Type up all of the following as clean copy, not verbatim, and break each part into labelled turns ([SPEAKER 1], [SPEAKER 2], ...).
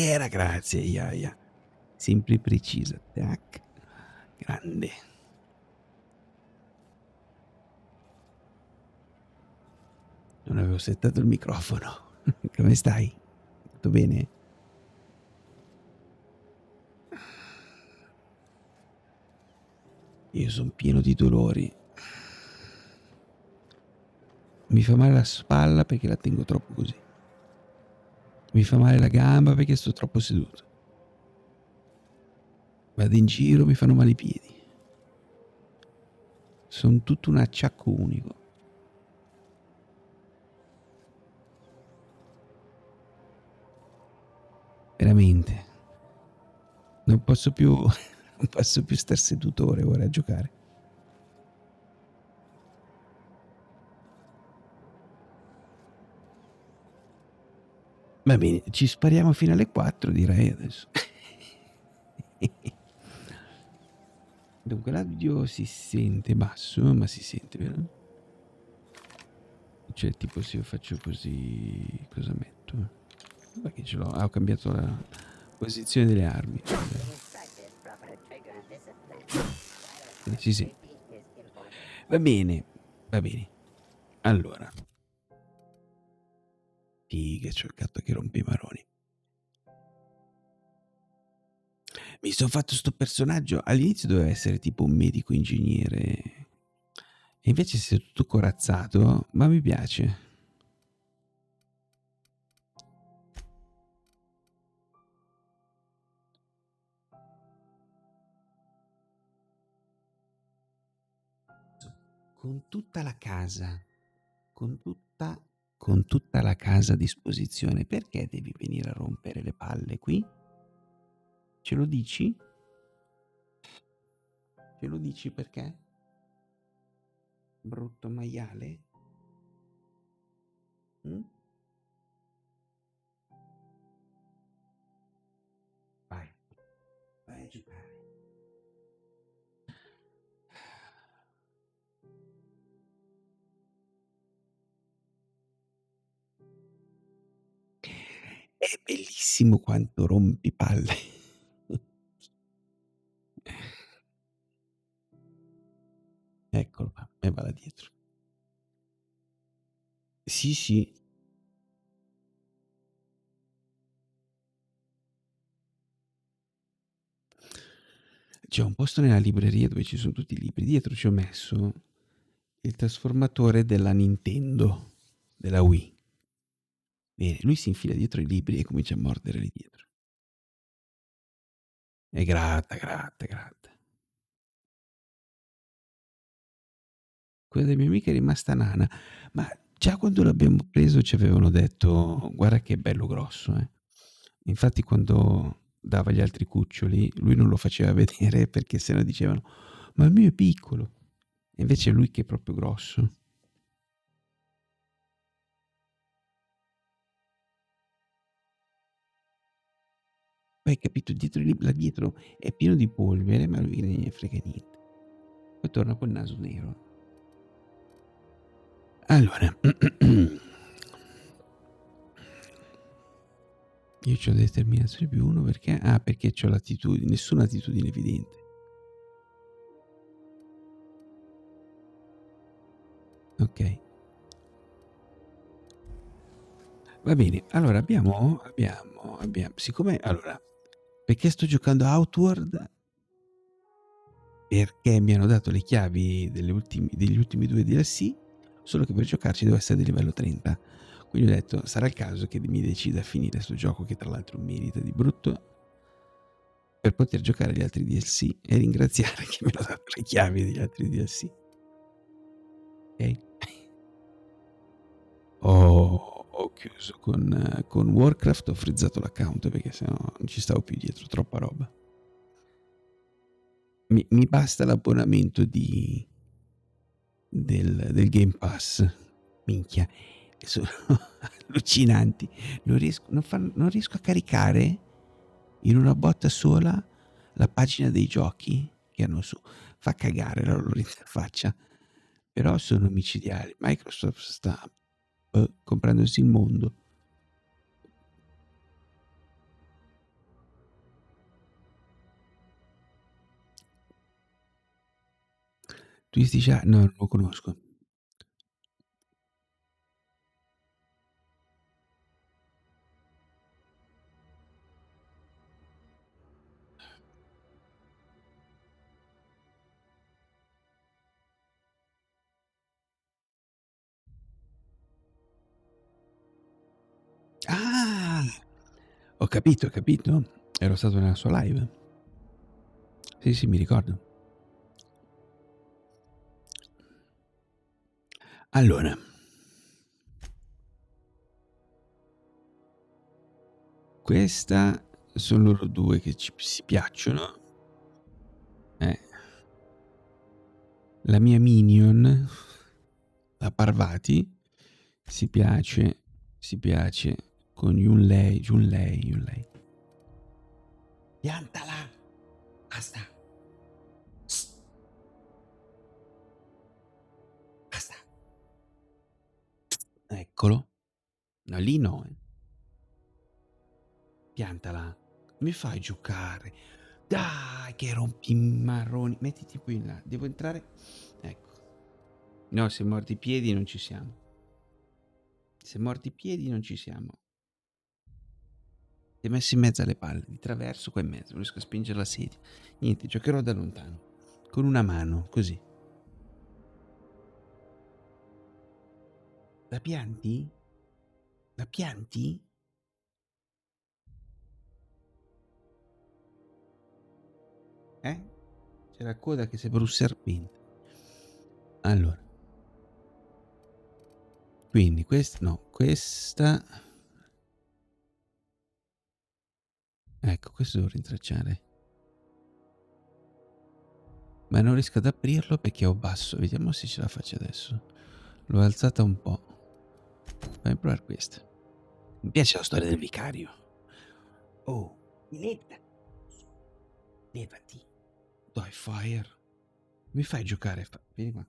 [SPEAKER 1] Era, grazie, Iaia. Sempre precisa. Tac. Grande. Non avevo settato il microfono. Come stai? Tutto bene? Io sono pieno di dolori. Mi fa male la spalla perché la tengo troppo così. Mi fa male la gamba perché sto troppo seduto. Vado in giro, mi fanno male i piedi. Sono tutto un acciacco unico. Veramente. Non posso più, non posso più star seduto ore e ore a giocare. Va bene, ci spariamo fino alle 4, direi adesso. Dunque l'audio si sente basso, ma si sente, vero? Cioè, tipo se io faccio così, cosa metto? Guarda che ce l'ho. Ah, ho cambiato la posizione delle armi. Si sente. Va bene, va bene. Allora, figa, c'ho il gatto che rompe i maroni. Mi sono fatto sto personaggio. All'inizio doveva essere tipo un medico ingegnere. E invece sei tutto corazzato, ma mi piace. Con tutta la casa, con tutta la casa a disposizione, perché devi venire a rompere le palle qui? Ce lo dici? Ce lo dici perché? Brutto maiale? Mm? Vai, vai a giocare. È bellissimo quanto rompi palle. Eccolo qua, e va là dietro. Sì, sì. C'è un posto nella libreria dove ci sono tutti i libri. Dietro ci ho messo il trasformatore della Nintendo, della Wii. Bene, lui si infila dietro i libri e comincia a mordere lì dietro. E gratta, gratta, gratta. Quella delle mie amiche è rimasta nana, ma già quando l'abbiamo preso ci avevano detto guarda che è bello grosso, eh. Infatti quando dava gli altri cuccioli lui non lo faceva vedere perché sennò dicevano ma il mio è piccolo. E invece è lui che è proprio grosso. Poi hai capito, dietro là dietro è pieno di polvere, ma lui non gliene frega niente. Poi torna col naso nero. Allora, io c'ho determinazione più uno perché? Ah, perché c'ho l'attitudine, nessuna attitudine evidente. Ok. Va bene, allora siccome, allora, perché sto giocando a Outward? Perché mi hanno dato le chiavi degli ultimi due DLC, solo che per giocarci devo essere di livello 30. Quindi ho detto, sarà il caso che mi decida a finire sto gioco che tra l'altro merita di brutto, per poter giocare gli altri DLC e ringraziare che mi hanno dato le chiavi degli altri DLC. Ok? Ho chiuso con Warcraft, ho frizzato l'account perché sennò non ci stavo più dietro, troppa roba. Mi basta l'abbonamento del Game Pass. Minchia, sono allucinanti. Non riesco a caricare in una botta sola la pagina dei giochi che hanno su. Fa cagare la loro interfaccia, però sono micidiali. Microsoft sta comprendosi il mondo. Twisty no, non lo conosco. Ah! Ho capito, ho capito. Ero stato nella sua live. Sì, sì, mi ricordo. Allora, questa sono loro due che si piacciono. La mia minion, la Parvati, si piace con Yun Lei. Piantala! Basta! Basta! Eccolo. No, lì no. Piantala. Mi fai giocare. Dai, che rompi marroni. Mettiti qui in là. Devo entrare. Ecco. No, se mordi i piedi non ci siamo. Se mordi i piedi non ci siamo. Ti hai messo in mezzo alle palle. Di traverso qua in mezzo. Non riesco a spingere la sedia. Niente, giocherò da lontano. Con una mano, così. La pianti? La pianti? C'è la coda che sembra un serpente. Allora. Quindi questa... No, questa... Ecco, questo devo rintracciare. Ma non riesco ad aprirlo perché ho basso. Vediamo se ce la faccio adesso. L'ho alzata un po'. Fammi provare questa. Mi piace la storia del vicario. Oh, Diletta. Levati. Dai, fire. Mi fai giocare? Vieni qua.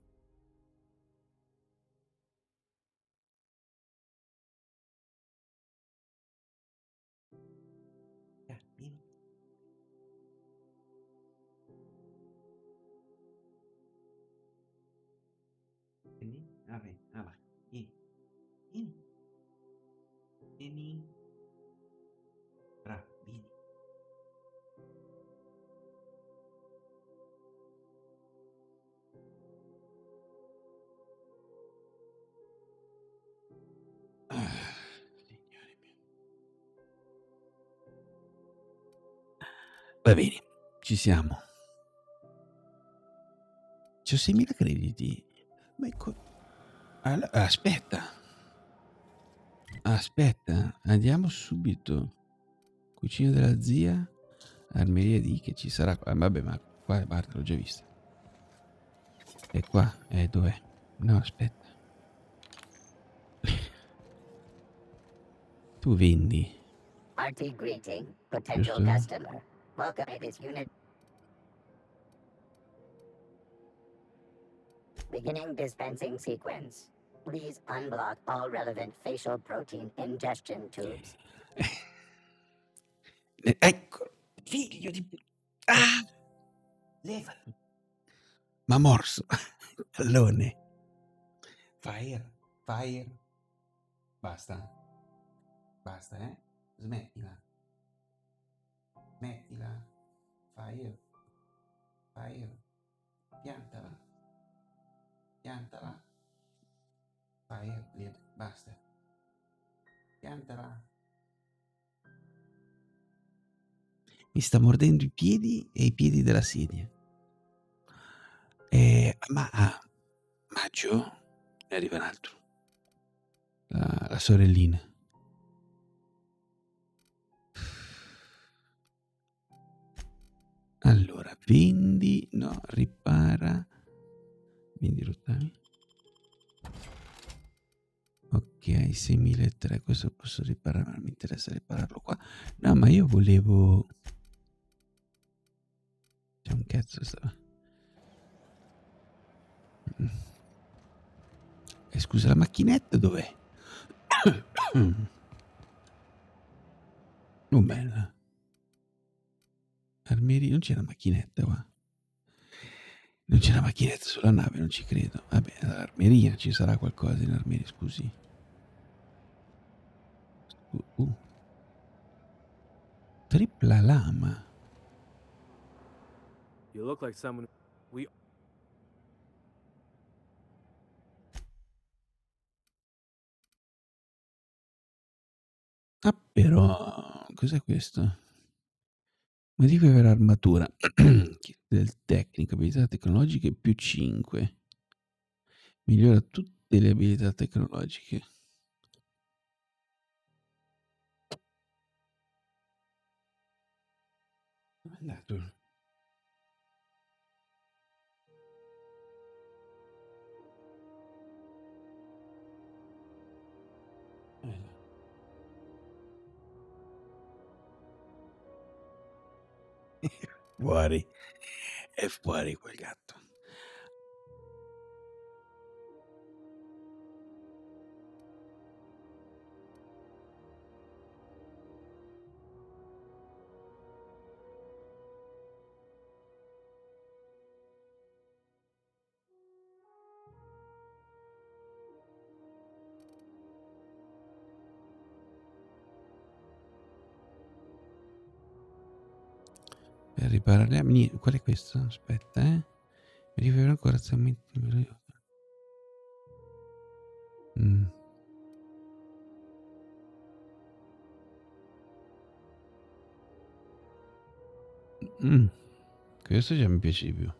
[SPEAKER 1] Vieni. Vieni. Vabbè, vai. Vieni. Vieni. Vieni. Bravo, vieni. Signore mio. Va bene, ci siamo. C'ho 6.000 crediti. Ma aspetta. Aspetta, andiamo subito. Cucina della zia. Armeria di che ci sarà qua. Vabbè, ma qua guarda, l'ho già vista. E qua, dov'è? No, aspetta. Tu vendi.
[SPEAKER 2] RT greeting, potential
[SPEAKER 1] Giusto?
[SPEAKER 2] customer. Welcome to this unit. Beginning dispensing sequence. Please unblock all relevant facial protein ingestion tubes.
[SPEAKER 1] Ecco, figlio di... Ah! Levati. M'ha morso. Pallone. Fire. Basta. Basta, Smettila. Mettila. Fire. Piantala. Fire. Basta. Piantala. Mi sta mordendo i piedi e i piedi della sedia. Ma a maggio ne arriva un altro. La sorellina. Allora, vendi, no, ripara. Vendi rottami. Ok, 6.300, questo posso riparare, ma non mi interessa ripararlo qua. No, ma io volevo... C'è un cazzo sta... scusa, la macchinetta dov'è? Non bella. Armeri, non c'è la macchinetta qua. Non c'è la macchinetta sulla nave, non ci credo. Vabbè, all'armeria ci sarà qualcosa in armeria, scusi. Tripla lama.
[SPEAKER 3] You look like someone we
[SPEAKER 1] Ah, però, cos'è questo? Modifica per armatura. Del tecnico, abilità tecnologiche più 5. Migliora tutte le abilità tecnologiche. Dove è andato? Fuori. È fuori quel gatto. Per riparare... Qual è questo? Aspetta, Mi rivelo ancora Questo già mi piace di più.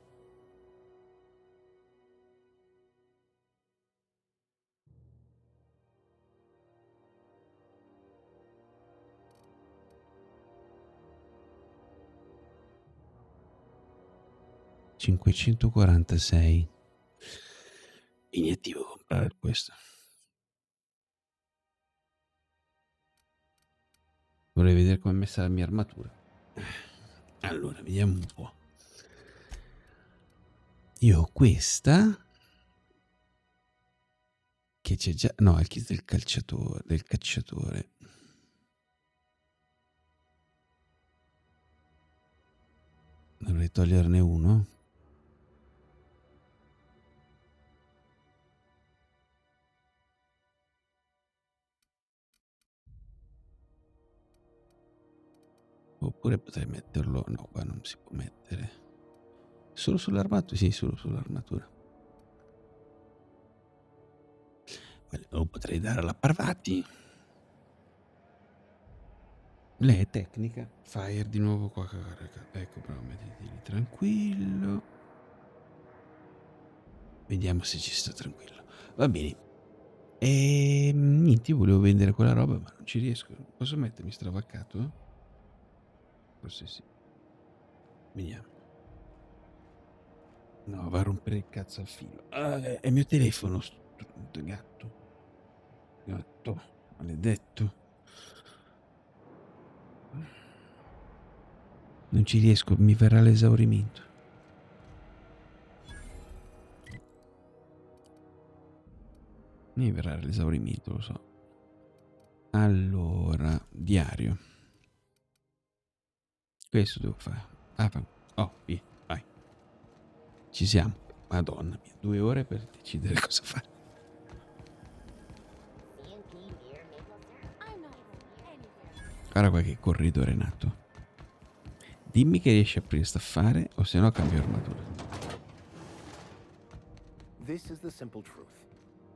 [SPEAKER 1] $546. Iniettivo comprare questo. Vorrei vedere come è messa la mia armatura. Allora, vediamo un po'. Io ho questa che c'è già... No, è il kit del calciatore, del cacciatore. Dovrei toglierne uno. Oppure potrei metterlo... No, qua non si può mettere. Solo sull'armatura? Sì, solo sull'armatura. Lo potrei dare alla Parvati. Lei è tecnica. Fire di nuovo qua. Ecco, però mettiti tranquillo. Vediamo se ci sta tranquillo. Va bene. E niente, io volevo vendere quella roba, ma non ci riesco. Posso mettermi stravaccato? Forse sì. Vediamo. No, va a rompere il cazzo al filo. È il mio telefono, gatto. Gatto, maledetto. Non ci riesco, mi verrà l'esaurimento. Mi verrà l'esaurimento, lo so. Allora, diario. Questo devo fare. Oh, via, vai. Ci siamo. Madonna mia, 2 ore per decidere cosa fare. Guarda qua che corridore nato. Dimmi che riesci a aprire sta affare o se no cambio armatura.
[SPEAKER 4] This is the simple truth.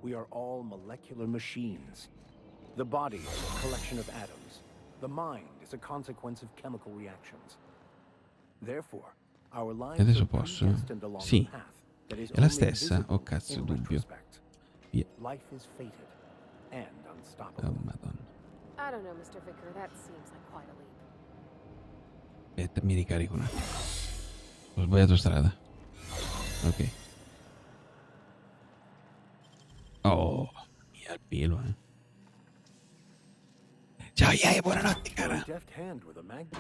[SPEAKER 4] We are all molecular machines. The body is a collection of atoms. The mind is a consequence of chemical reactions. Therefore, our lives
[SPEAKER 1] Adesso
[SPEAKER 4] are
[SPEAKER 1] posso?
[SPEAKER 4] predestined along
[SPEAKER 1] Sì.
[SPEAKER 4] a path that is
[SPEAKER 1] È la
[SPEAKER 4] only
[SPEAKER 1] stessa?
[SPEAKER 4] visible
[SPEAKER 1] Oh cazzo,
[SPEAKER 4] in
[SPEAKER 1] dubbio.
[SPEAKER 4] retrospect.
[SPEAKER 1] Via.
[SPEAKER 4] Life is fated and unstoppable.
[SPEAKER 1] Oh madonna.
[SPEAKER 5] I don't know, Mr. Vicker. That seems like quite a leap.
[SPEAKER 1] Aspetta, mi ricarico un attimo. Ho sbagliato strada. Ok. Oh, mia il pelo, Ciao, buonanotte,
[SPEAKER 4] You're a
[SPEAKER 1] cara.
[SPEAKER 4] deft hand with a magnet.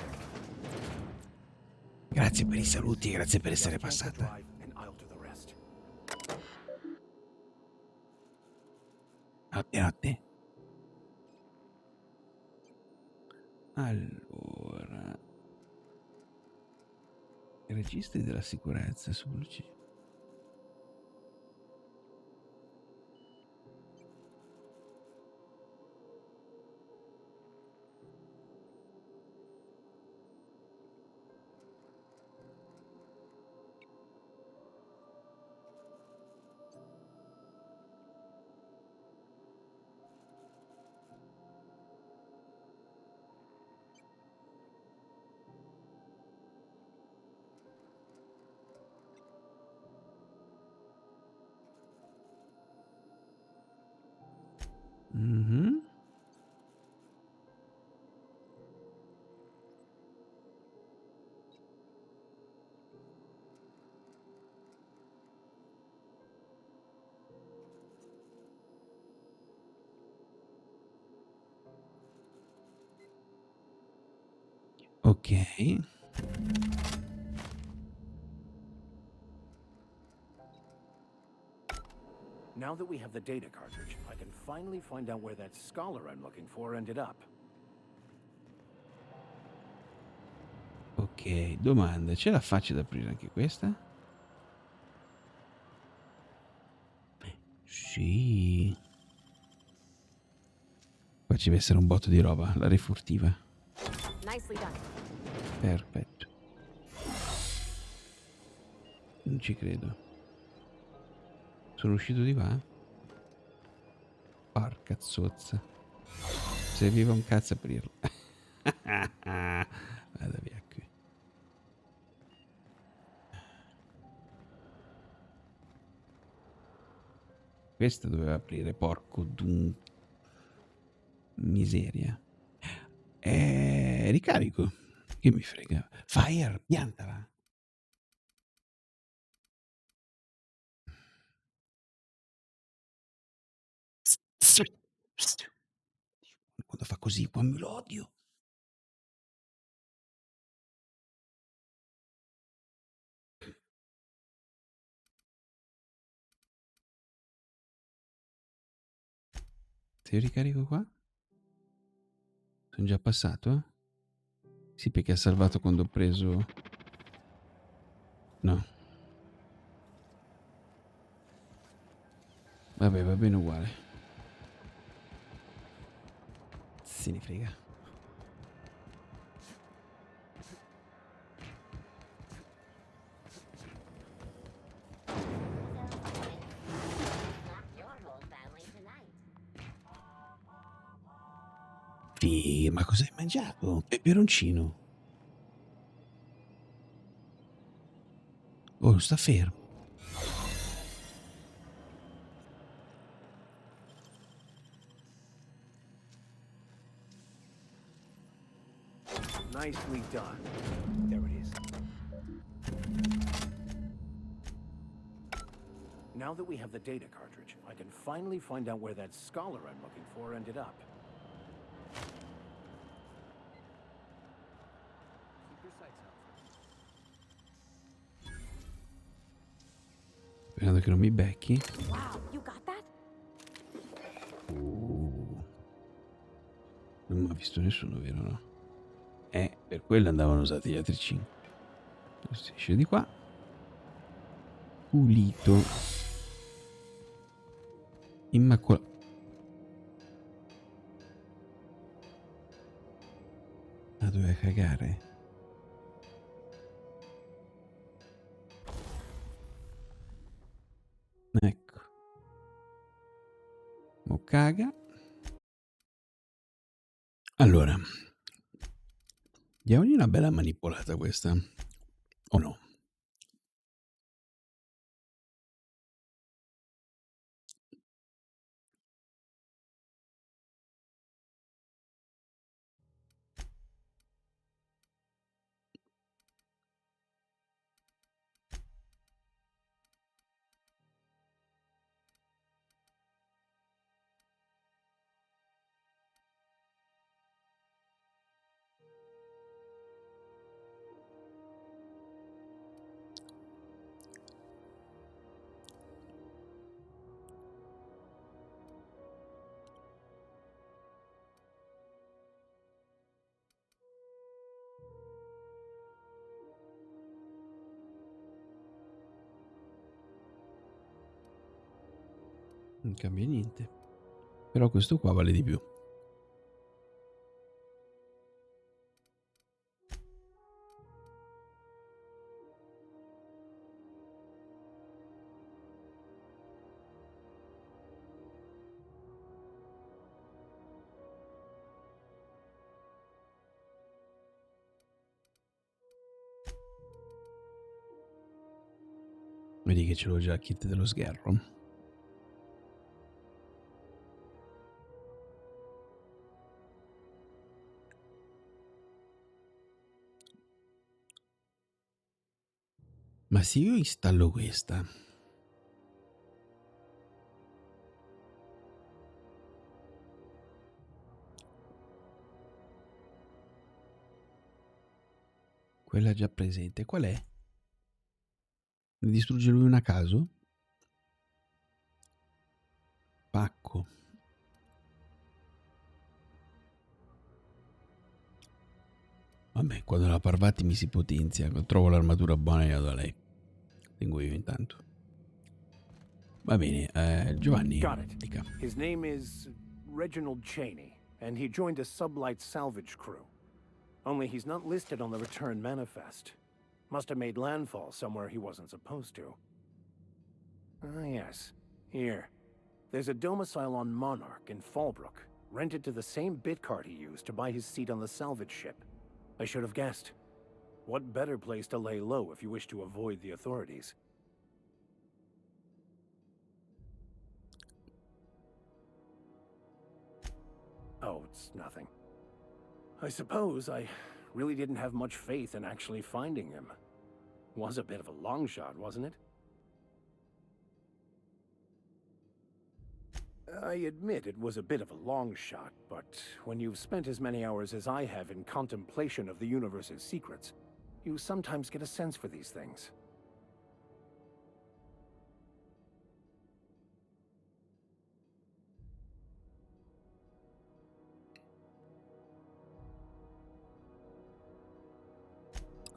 [SPEAKER 1] Grazie per i saluti e grazie per essere
[SPEAKER 4] Just yank the
[SPEAKER 1] passata.
[SPEAKER 4] drive and I'll do the rest.
[SPEAKER 1] Notte. Allora, registri della sicurezza su luci. Mhm. Ok.
[SPEAKER 4] Now that we have the data cartridge, I can finally find out where that scholar I'm looking for ended up.
[SPEAKER 1] Ok, domanda, ce la faccio ad aprire anche questa? Sì. Qua ci deve essere un botto di roba, la rifurtiva.
[SPEAKER 5] Nicely done.
[SPEAKER 1] Perfetto. Non ci credo. Sono uscito di qua? Porca zozza. Serviva un cazzo aprirlo. Vada via qui. Questa doveva aprire, porco d'un... miseria. Ricarico. Che mi frega. Fire, piantala. Quando fa così, quando lo odio. Se io ricarico qua? Sono già passato? Sì, perché ha salvato quando ho preso... No. Vabbè, va bene uguale. Se ne frega.
[SPEAKER 2] Your whole family tonight.
[SPEAKER 1] Sì, ma cosa hai mangiato? Peperoncino. Oh, sta fermo.
[SPEAKER 4] Nicely done. There it is. Now that we have the data cartridge, I can finally find out where that scholar I'm looking for ended up.
[SPEAKER 1] Sperando che non mi becchi.
[SPEAKER 5] Wow, you got that?
[SPEAKER 1] Non mi ha visto nessuno, vero no? Per quello andavano usati gli altri 5. Si esce di qua. Pulito. Immacolato. Ah, doveva cagare. Ecco. Mo caga. Allora. Diamogli una bella manipolata questa. O no? Non cambia niente. Però questo qua vale di più. Vedi che ce l'ho già il kit dello sgherro. Ma se io installo questa, quella già presente, qual è? Ne distrugge lui una a caso? Pacco. Vabbè, quando la Parvati mi si potenzia, trovo l'armatura buona e vado da lei. Tengo io intanto. Va bene, Giovanni,
[SPEAKER 4] Got it.
[SPEAKER 1] dica.
[SPEAKER 4] His name is Reginald Cheney, and he joined a sublight salvage crew. Only he's not listed on the return manifest. Must have made landfall somewhere he wasn't supposed to. Ah, yes. Here. There's a domicile on Monarch in Fallbrook, rented to the same bit card he used to buy his seat on the salvage ship. I should have guessed. What better place to lay low if you wish to avoid the authorities? Oh, it's nothing. I suppose I really didn't have much faith in actually finding him. Was a bit of a long shot, wasn't it? I admit it was a bit of a long shot, but when you've spent as many hours as I have in contemplation of the universe's secrets, you sometimes get a sense for these things.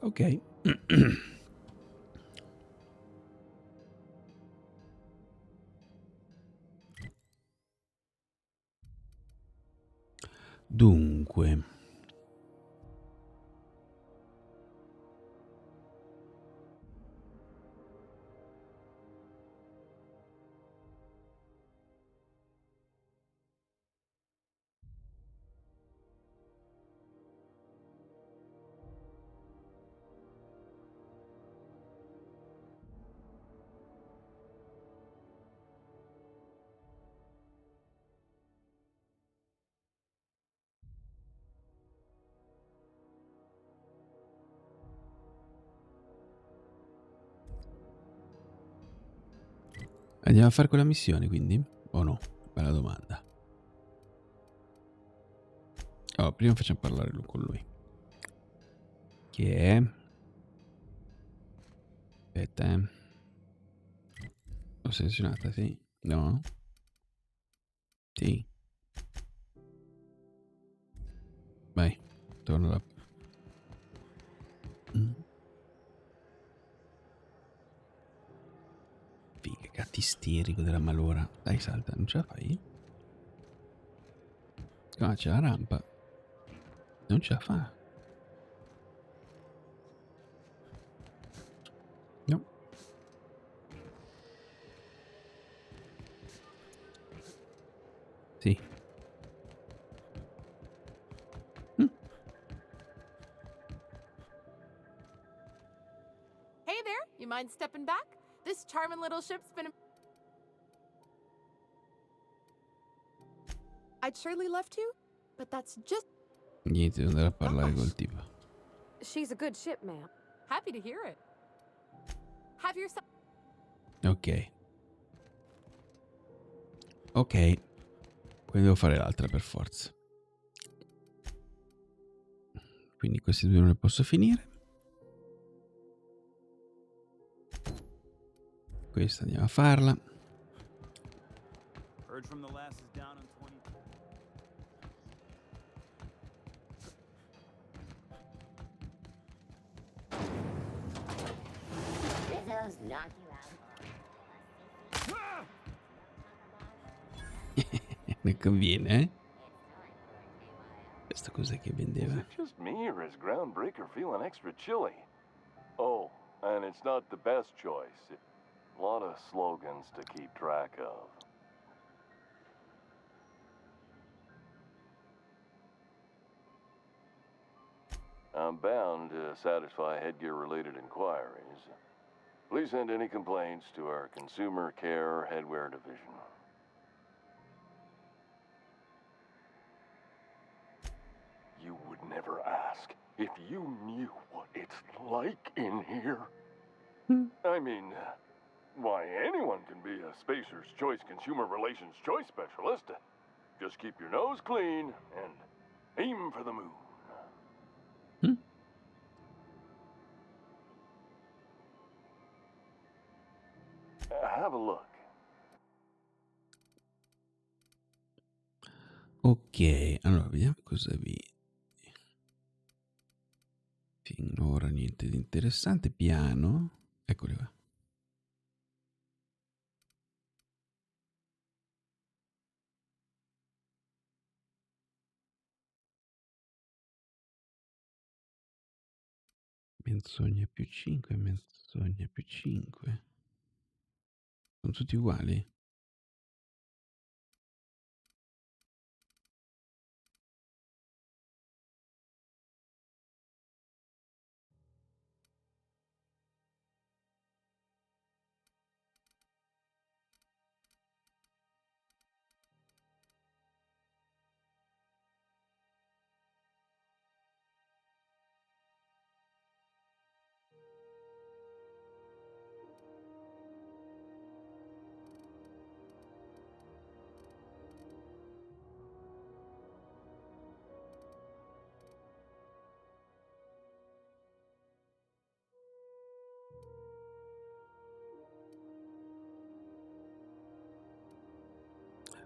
[SPEAKER 1] Ok. Dunque, andiamo a fare quella missione, quindi? O no? Bella domanda. Oh, prima facciamo parlare con lui. Che è? Aspetta, L'ho selezionata, sì? No? Sì. Vai, torno là. Figa, gattisterico della malora. Dai, salta, non ce la fai? Ah, c'è la rampa. Non ce la fa. No. Sì.
[SPEAKER 5] Hey there, you mind stepping back? This charming little ship's been... I'd surely love to, but that's just...
[SPEAKER 1] Niente, devo andare a parlare col tipo.
[SPEAKER 5] She's a good ship, ma'am. Happy to hear it. Have yourself...
[SPEAKER 1] Ok. Ok. Quindi devo fare l'altra per forza. Quindi questi due non li posso finire. Questa andiamo a farla.
[SPEAKER 6] Heard from the last is down on 20.
[SPEAKER 2] Rizzo's knock you out.
[SPEAKER 1] Mi conviene, eh? Questa cos'è che
[SPEAKER 7] Is
[SPEAKER 1] vendeva?
[SPEAKER 7] it just me, or is Groundbreaker feeling extra chilly? Oh, and it's not the best choice. A lot of slogans to keep track of. I'm bound to satisfy headgear-related inquiries. Please send any complaints to our Consumer Care Headwear Division. You would never ask if you knew what it's like in here. I mean, why, anyone can be a Spacer's Choice Consumer Relations Choice Specialist. Just keep your nose clean and aim for the moon. Have a look.
[SPEAKER 1] Ok, allora vediamo cosa vi... Finora niente di interessante. Piano. Eccoli qua. Menzogna più 5, menzogna più 5. Sono tutti uguali?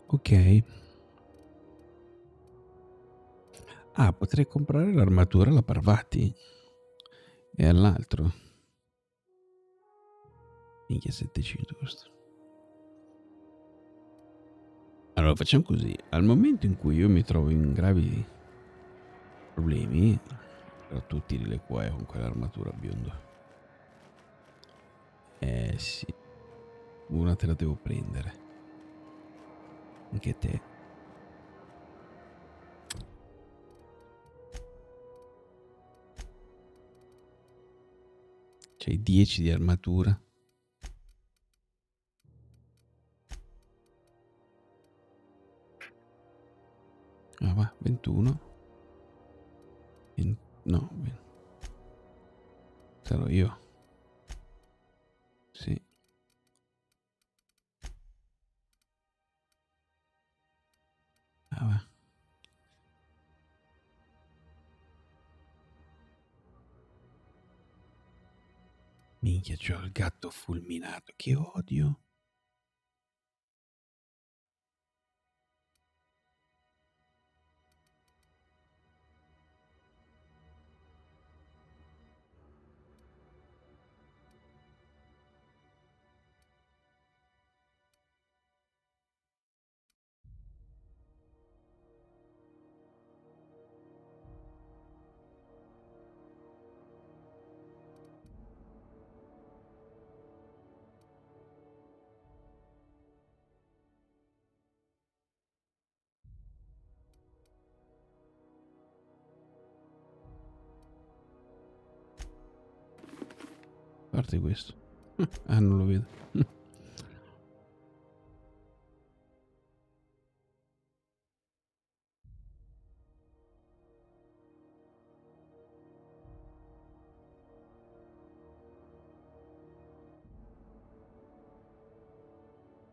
[SPEAKER 1] Ok. Ah, potrei comprare l'armatura alla Parvati. E all'altro. Minchia, 700 questo. Allora facciamo così. Al momento in cui io mi trovo in gravi problemi, però tu tiri le cuoie con quell'armatura bionda. Sì. Una te la devo prendere. Anche te. C'hai 10 di armatura. Ah va, 21. No, sarò io. Sì. Ah va. Minchia, c'ho il gatto fulminato. Che odio. A parte questo. Ah, non lo vedo.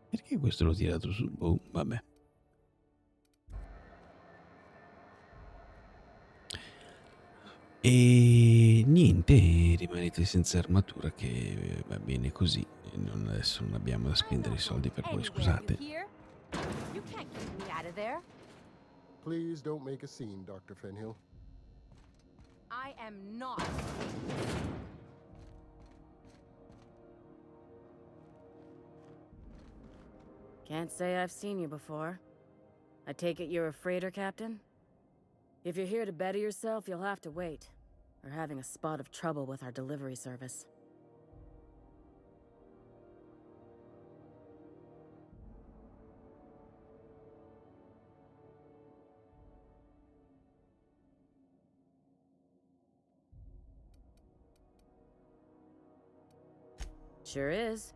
[SPEAKER 1] Perché questo l'ho tirato su? Boh, vabbè. E niente, rimanete senza armatura che va bene così. Adesso non abbiamo da spendere i soldi per voi, scusate.
[SPEAKER 5] You can't keep me out of there.
[SPEAKER 8] Please don't make a scene, Dr. Fenhill.
[SPEAKER 5] I am not.
[SPEAKER 9] Can't say I've seen you before. I take it you're a freighter captain? If you're here to better yourself, you'll have to wait. We're having a spot of trouble with our delivery service. Sure is.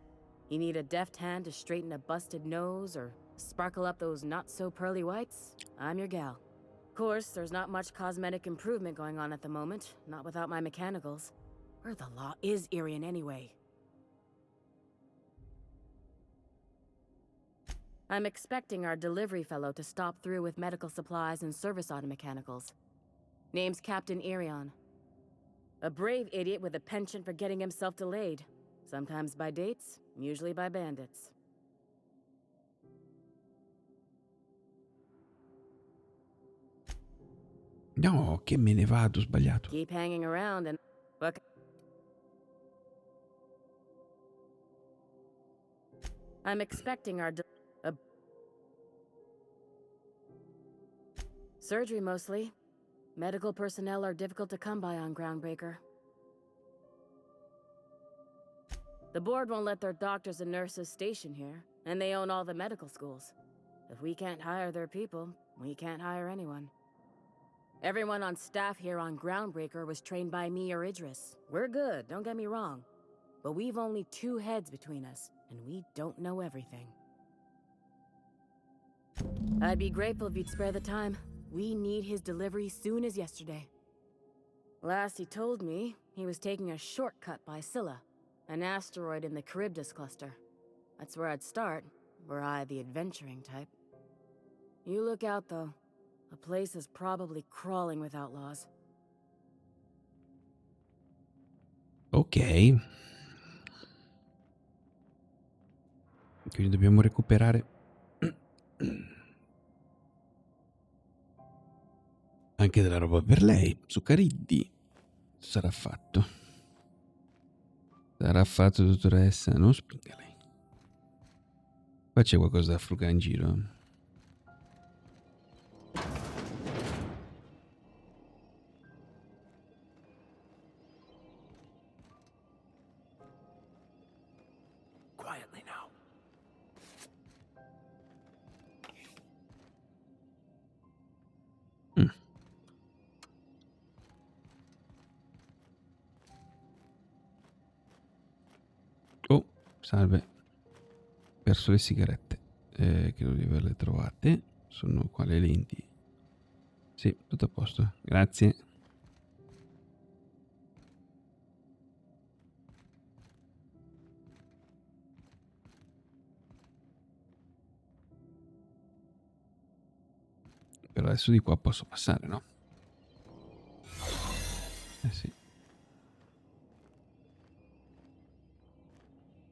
[SPEAKER 9] You need a deft hand to straighten a busted nose or sparkle up those not-so-pearly whites? I'm your gal. Of course, there's not much cosmetic improvement going on at the moment, not without my mechanicals. Where the law is Irian anyway? I'm expecting our delivery fellow to stop through with medical supplies and service auto mechanicals. Name's Captain Irion. A brave idiot with a penchant for getting himself delayed. Sometimes by dates, usually by bandits.
[SPEAKER 1] No, che me ne vado, sbagliato.
[SPEAKER 9] Keep hanging around and... Look... I'm expecting our... Surgery, mostly. Medical personnel are difficult to come by on Groundbreaker. The board won't let their doctors and nurses station here, and they own all the medical schools. If we can't hire their people, we can't hire anyone. Everyone on staff here on Groundbreaker was trained by me or Idris. We're good, don't get me wrong. But we've only 2 heads between us, and we don't know everything. I'd be grateful if you'd spare the time. We need his delivery soon as yesterday. Last he told me, he was taking a shortcut by Scylla, an asteroid in the Charybdis cluster. That's where I'd start, were I the adventuring type. You look out, though. The place is probably crawling with outlaws.
[SPEAKER 1] Ok. Quindi dobbiamo recuperare anche della roba per lei. Zuccariddi. Sarà fatto. Sarà fatto, dottoressa. Non spinga lei. Qua c'è qualcosa da frugare in giro.
[SPEAKER 4] Quietly now.
[SPEAKER 1] Oh, salve. Perso le sigarette. Credo di averle trovate. Sono qua le lenti. Sì, tutto a posto. Grazie. Però adesso di qua posso passare, no? Sì.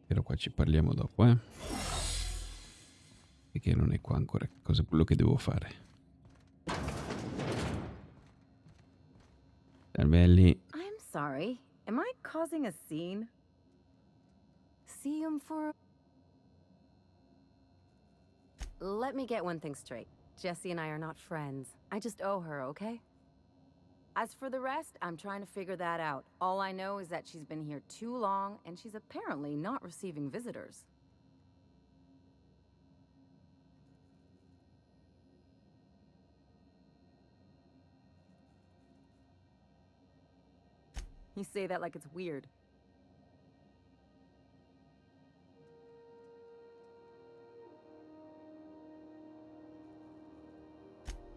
[SPEAKER 1] Però qua ci parliamo dopo, perché non è qua ancora cosa quello che devo fare. Salvelli.
[SPEAKER 10] I'm sorry. Am I causing a scene? See him for... Let me get one thing straight. Jessie and I are not friends. I just owe her, okay? As for the rest, I'm trying to figure that out. All I know is that she's been here too long, and she's apparently not receiving visitors. You say that like it's weird.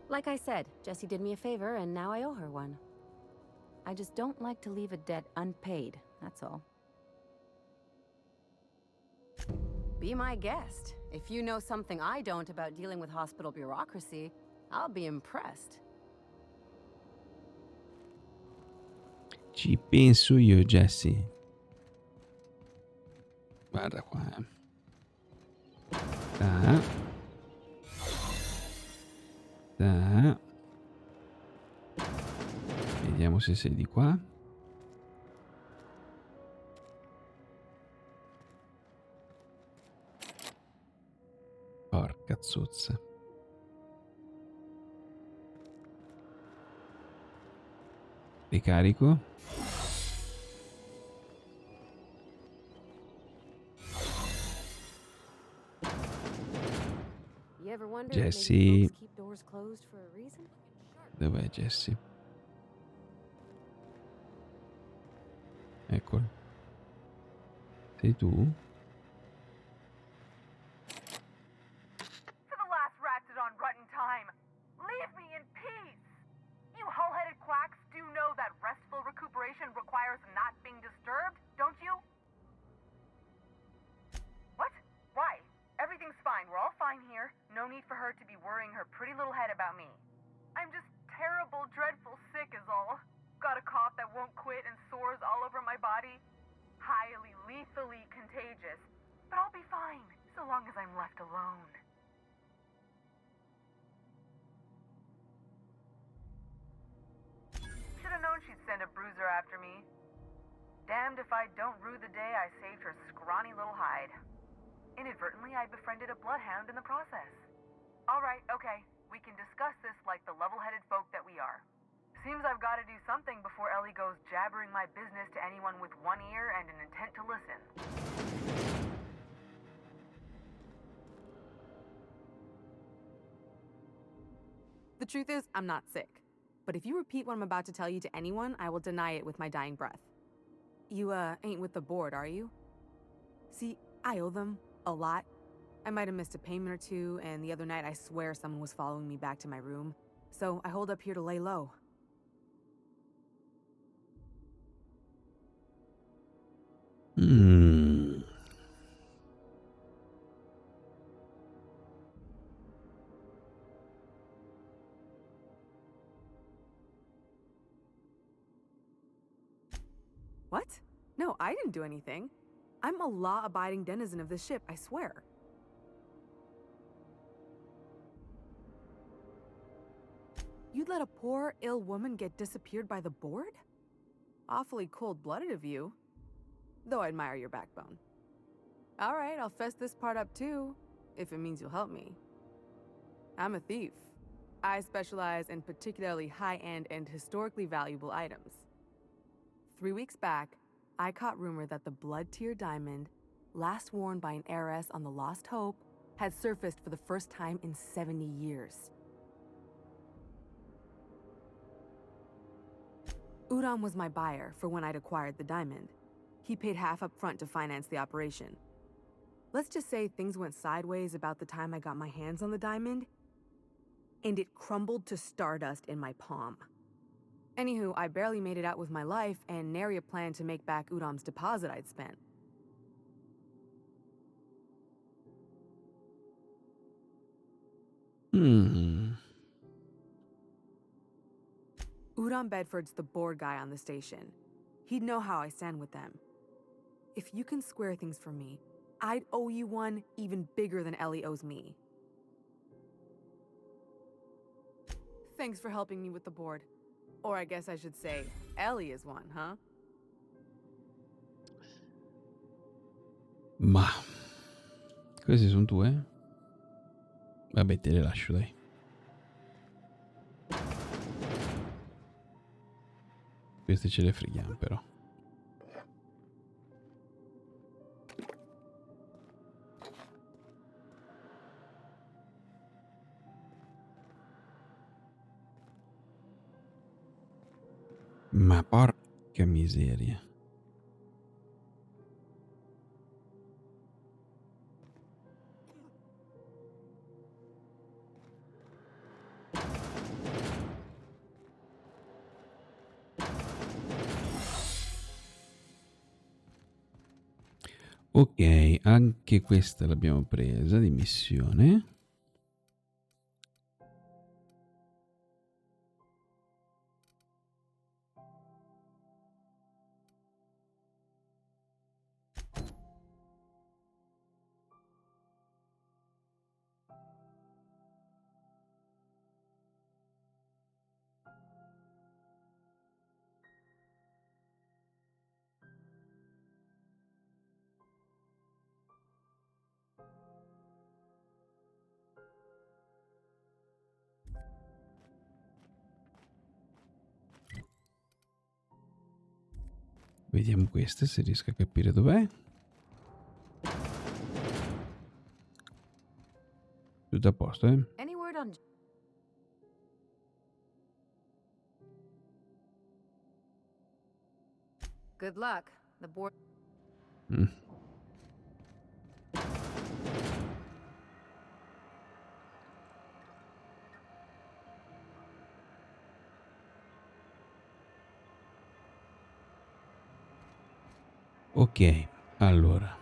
[SPEAKER 10] Like I said, Jessie did me a favor, and now I owe her one. I just don't like to leave a debt unpaid, that's all. Be my guest. If you know something I don't about dealing with hospital bureaucracy, I'll be impressed.
[SPEAKER 1] Ci penso io, Jessie. Guarda qua, Vediamo se sei di qua. Porca zozza. Ricarico. Jessie. Dov'è Jessie? Eccolo. Sei tu?
[SPEAKER 11] For the last ratted on rotten time, leave me in peace! You hull-headed quacks do know that restful recuperation requires not being disturbed, don't you? What? Why? Everything's fine. We're all fine here. over my body. Highly lethally contagious. But I'll be fine, so long as I'm left alone. Should've known she'd send a bruiser after me. Damned if I don't rue the day I saved her scrawny little hide. Inadvertently, I befriended a bloodhound in the process. Alright, okay. We can discuss this like the level-headed folk that we are. Seems I've got to do something before Ellie goes jabbering my business to anyone with one ear and an intent to listen.
[SPEAKER 5] The truth is, I'm not sick. But if you repeat what I'm about to tell you to anyone, I will deny it with my dying breath. You, ain't with the board, are you? See, I owe them a lot. I might have missed a payment or two, and the other night I swear someone was following me back to my room. So I hold up here to lay low. What? No, I didn't do anything. I'm a law-abiding denizen of this ship, I swear. You'd let a poor, ill woman get disappeared by the board? Awfully cold-blooded of you. Though I admire your backbone. All right, I'll fess this part up too, if it means you'll help me. I'm a thief. I specialize in particularly high-end and historically valuable items. 3 weeks back, I caught rumor that the blood tier diamond, last worn by an heiress on the Lost Hope, had surfaced for the first time in 70 years. Udam was my buyer for when I'd acquired the diamond. He paid half up front to finance the operation. Let's just say things went sideways about the time I got my hands on the diamond, and it crumbled to stardust in my palm. Anywho, I barely made it out with my life, and nary a plan to make back Udam's deposit I'd spent. Udam Bedford's the board guy on the station. He'd know how I stand with them. If you can square things for me, I'd owe you one even bigger than Ellie owes me. Thanks for helping me with the board. Or I guess I should say, Ellie is one, huh?
[SPEAKER 1] Ma queste sono tue? Vabbè, te le lascio, dai. Queste ce le freghiamo però. Ma porca miseria. Ok, anche questa l'abbiamo presa di missione. Vediamo queste se riesco a capire dov'è. Tutto a posto, eh?
[SPEAKER 10] Any word on... Good luck. The board...
[SPEAKER 1] Ok, allora.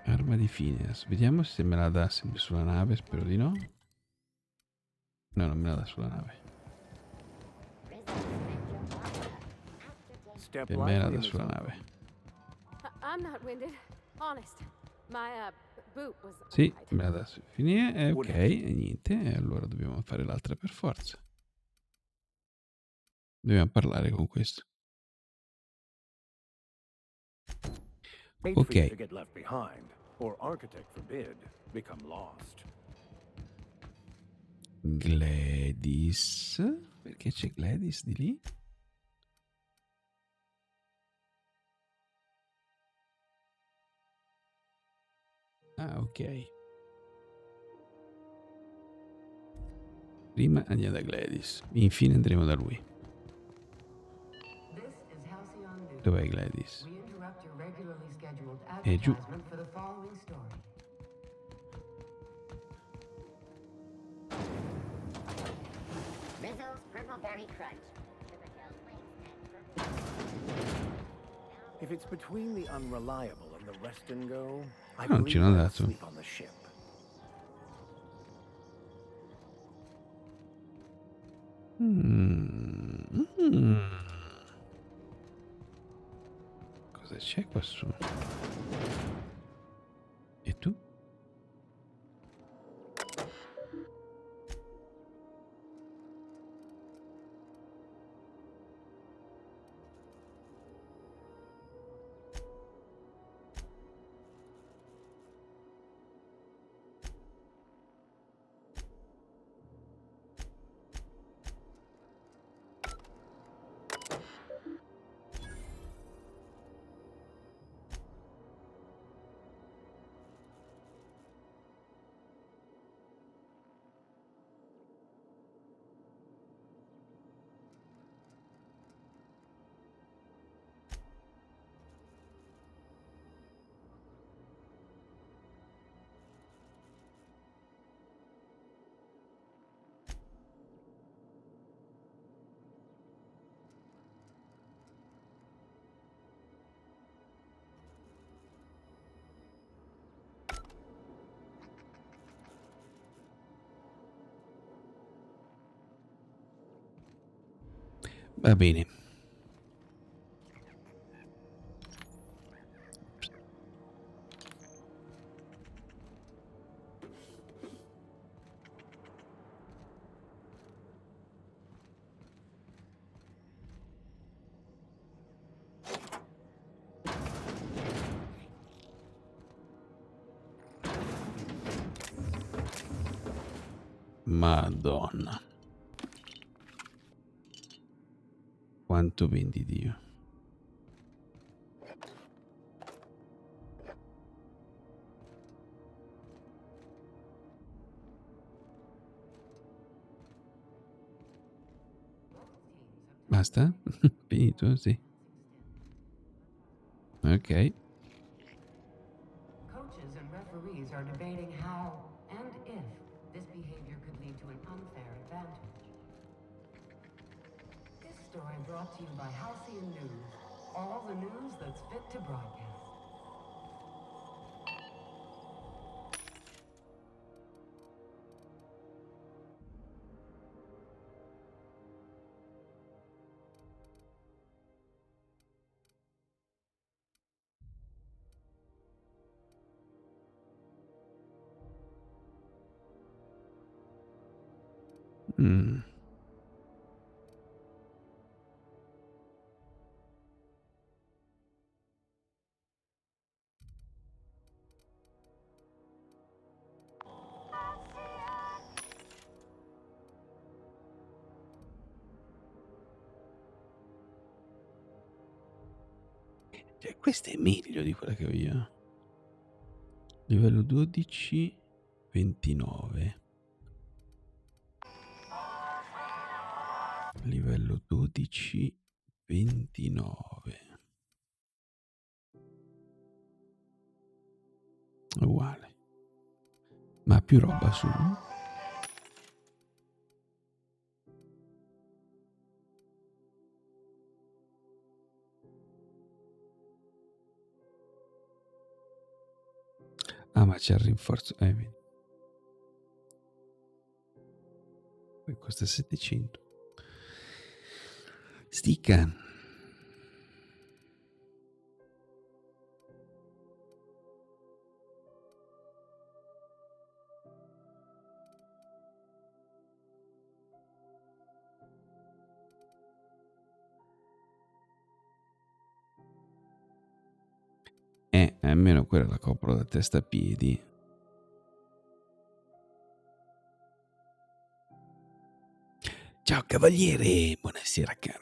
[SPEAKER 1] Arma di Phineas. Vediamo se me la dà sempre sulla nave, spero di no. No, non me la dà sulla nave.
[SPEAKER 4] step
[SPEAKER 1] E mena
[SPEAKER 4] lively,
[SPEAKER 1] da
[SPEAKER 4] Miss
[SPEAKER 1] sulla
[SPEAKER 4] Uncle.
[SPEAKER 1] nave.
[SPEAKER 9] I'm not winded. Honest. My, boot was
[SPEAKER 1] Sì,
[SPEAKER 9] alright.
[SPEAKER 1] me la da finire. Ok, e niente. E allora dobbiamo fare l'altra per forza. Dobbiamo parlare con questo.
[SPEAKER 4] Hate for you to get left behind, or architect forbid, become lost.
[SPEAKER 1] Gladys. Perché c'è Gladys di lì? Ah, ok. Prima andiamo da Gladys. Infine andremo da lui. Dov'è Gladys? È giù.
[SPEAKER 2] Rizzo's Purple Berry Crunch.
[SPEAKER 4] If it's between the unreliable and the rest and go, I
[SPEAKER 1] Non ci
[SPEAKER 4] believe
[SPEAKER 1] hanno
[SPEAKER 4] I'll
[SPEAKER 1] dato.
[SPEAKER 4] sleep on the ship.
[SPEAKER 1] Cosa c'è qua su? E tu? Va bene. Madonna. Quanto vendi Dio. Basta? Finito? Sì. Ok.
[SPEAKER 12] Coaches and referees are debating how and if this behavior could lead to an unfair advantage. This story brought to you by Halcyon News. All the news that's fit to broadcast.
[SPEAKER 1] Cioè, questa è meglio di quella che ho io. Livello 12, 29. Livello 12, 29. Uguale. Ma più roba su. Ah, ma c'è il rinforzo. Vedi. Poi costa 700. Sticca. almeno quella la copro da testa a piedi. Ciao cavaliere, buonasera caro.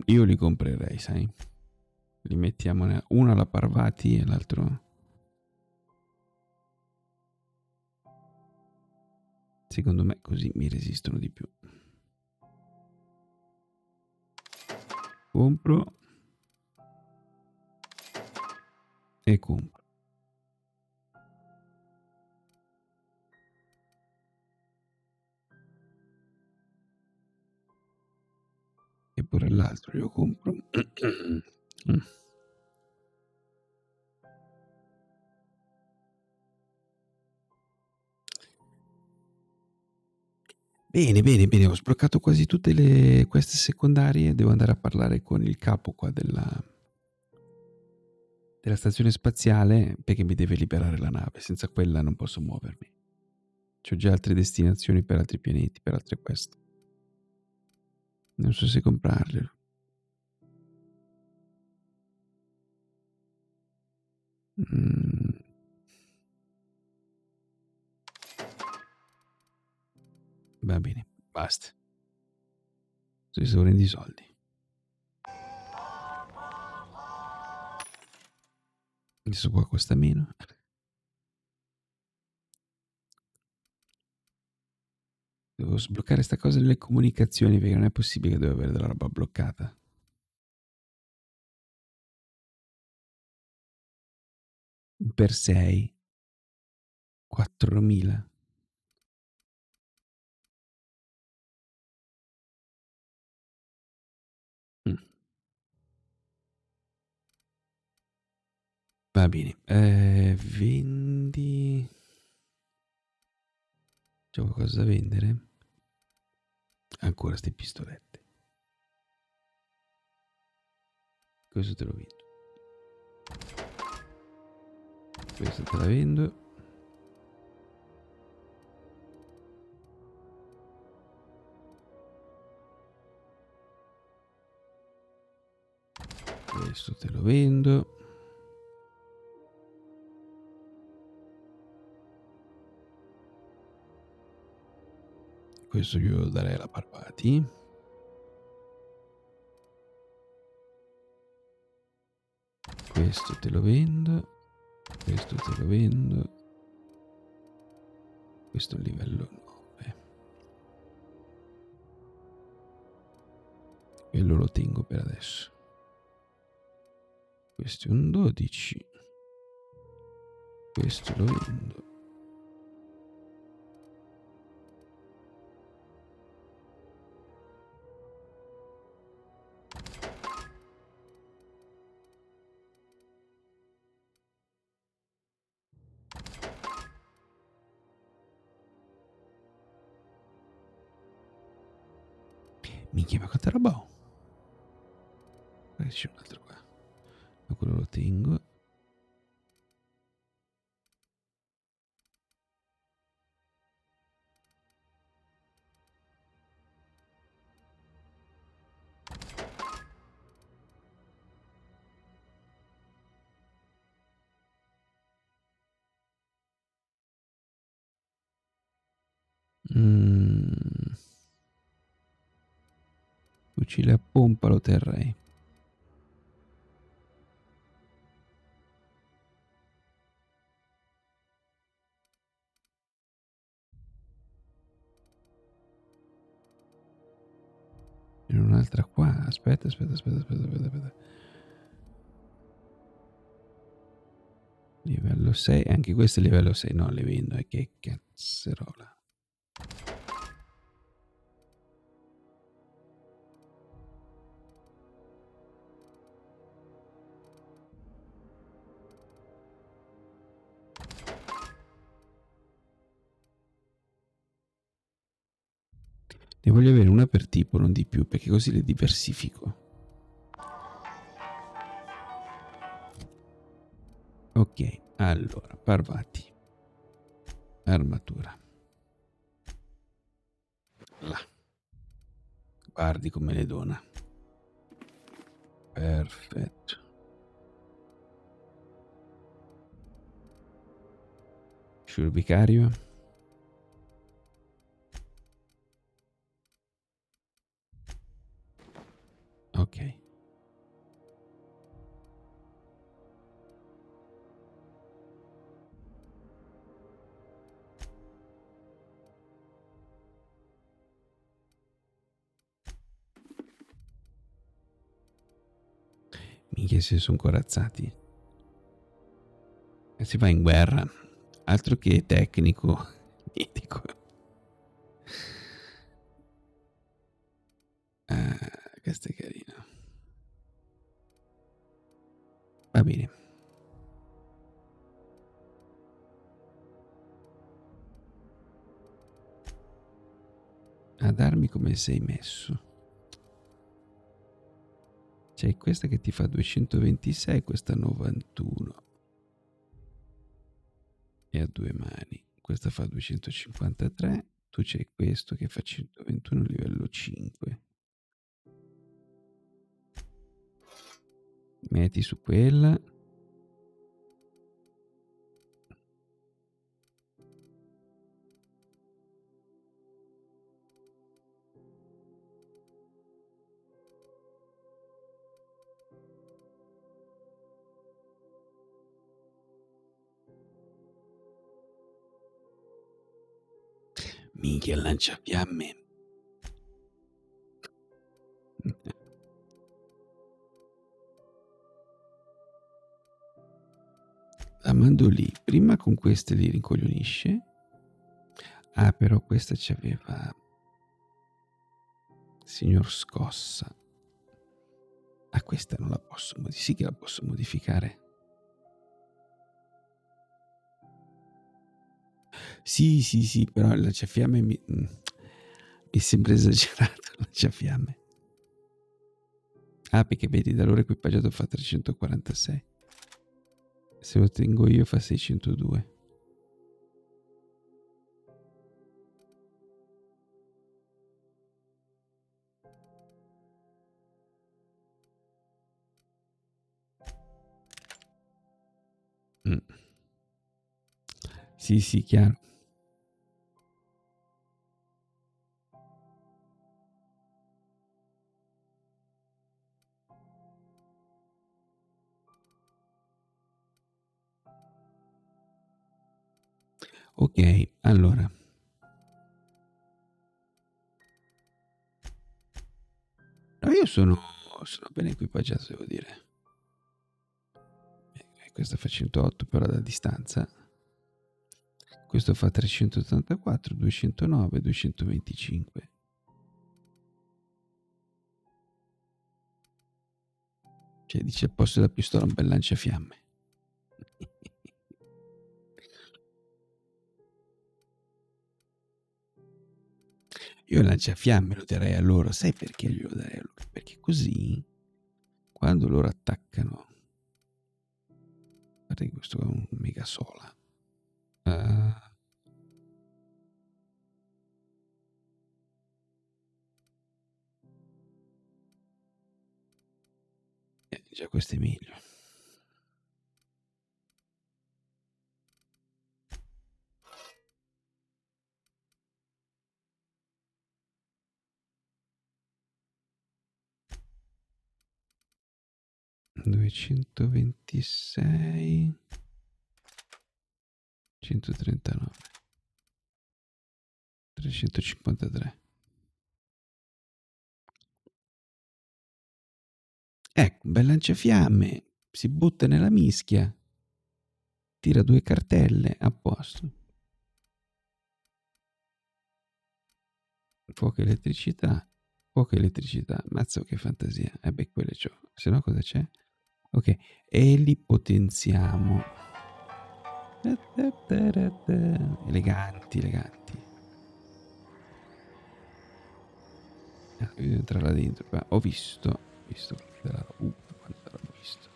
[SPEAKER 1] Io li comprerei, sai? Li mettiamo uno alla Parvati e l'altro... Secondo me così mi resistono di più. Compro. E compro. E pure l'altro io compro. Bene, bene, bene, ho sbloccato quasi tutte queste secondarie. Devo andare a parlare con il capo qua della stazione spaziale perché mi deve liberare la nave. Senza quella non posso muovermi. C'ho già altre destinazioni per altri pianeti, per altre quest. Non so se comprarle. Va bene, basta. Sto esaurendo i soldi. Adesso qua costa meno. Devo sbloccare sta cosa delle comunicazioni perché non è possibile che devo avere della roba bloccata. Per 6. 4.000. Va bene. Vendi... C'è qualcosa da vendere? Ancora ste pistolette. Questo te lo vendo. Questo te la vendo. Questo te lo vendo. Questo glielo darei alla Parvati. Questo te lo vendo. Questo te lo vendo. Questo è un livello 9. Quello lo tengo per adesso. Questo è un 12. Questo lo vendo. Minchia, ma quanta roba ho? C'è un altro qua. Ma quello lo tengo. Fucile a pompa lo terrei. E un'altra qua. Aspetta. Livello 6. Anche questo è livello 6. No, le vendo. Che cazzerola. Ne voglio avere una per tipo, non di più, perché così le diversifico. Ok, allora, parvati. Armatura. Là. Guardi come le dona. Perfetto. Sciurbicario. Ok. Minchia, se sono corazzati. E si va in guerra. Altro che tecnico. Medico. Questo è carino. Va bene. Ad armi come sei messo? C'è questa che ti fa 226, questa 91. E a due mani. Questa fa 253. Tu c'hai questo che fa 121 livello 5. Metti su quella. Minchia, il lanciafiamme. La mando lì. Prima con queste li rincoglionisce. Ah, però questa c'aveva signor Scossa. Ah, questa non la posso modificare. Sì che la posso modificare. Sì, però il lanciafiamme mi sembra esagerato il lanciafiamme. Ah, perché vedi, da loro equipaggiato fa 346. Se lo tengo io fa 602. Sì, chiaro. Ok, allora. No, io sono ben equipaggiato, devo dire. Questo fa 108 però da distanza. Questo fa 384, 209, 225. Cioè dice al posto della pistola un bel lanciafiamme. Io il lanciafiamme lo darei a loro. Sai perché glielo darei a loro? Perché così quando loro attaccano, guarda che questo è un mega sola. Già questo è meglio. $226, 139, 353. Ecco, un bel lanciafiamme, si butta nella mischia, tira 2 cartelle, a posto. Fuoco elettricità, mazzo che fantasia. Beh, quelle c'ho. Se no cosa c'è? Ok, e li potenziamo. Eleganti. Devo entrare là dentro. Ma ho visto della roba. Quanta roba ho visto.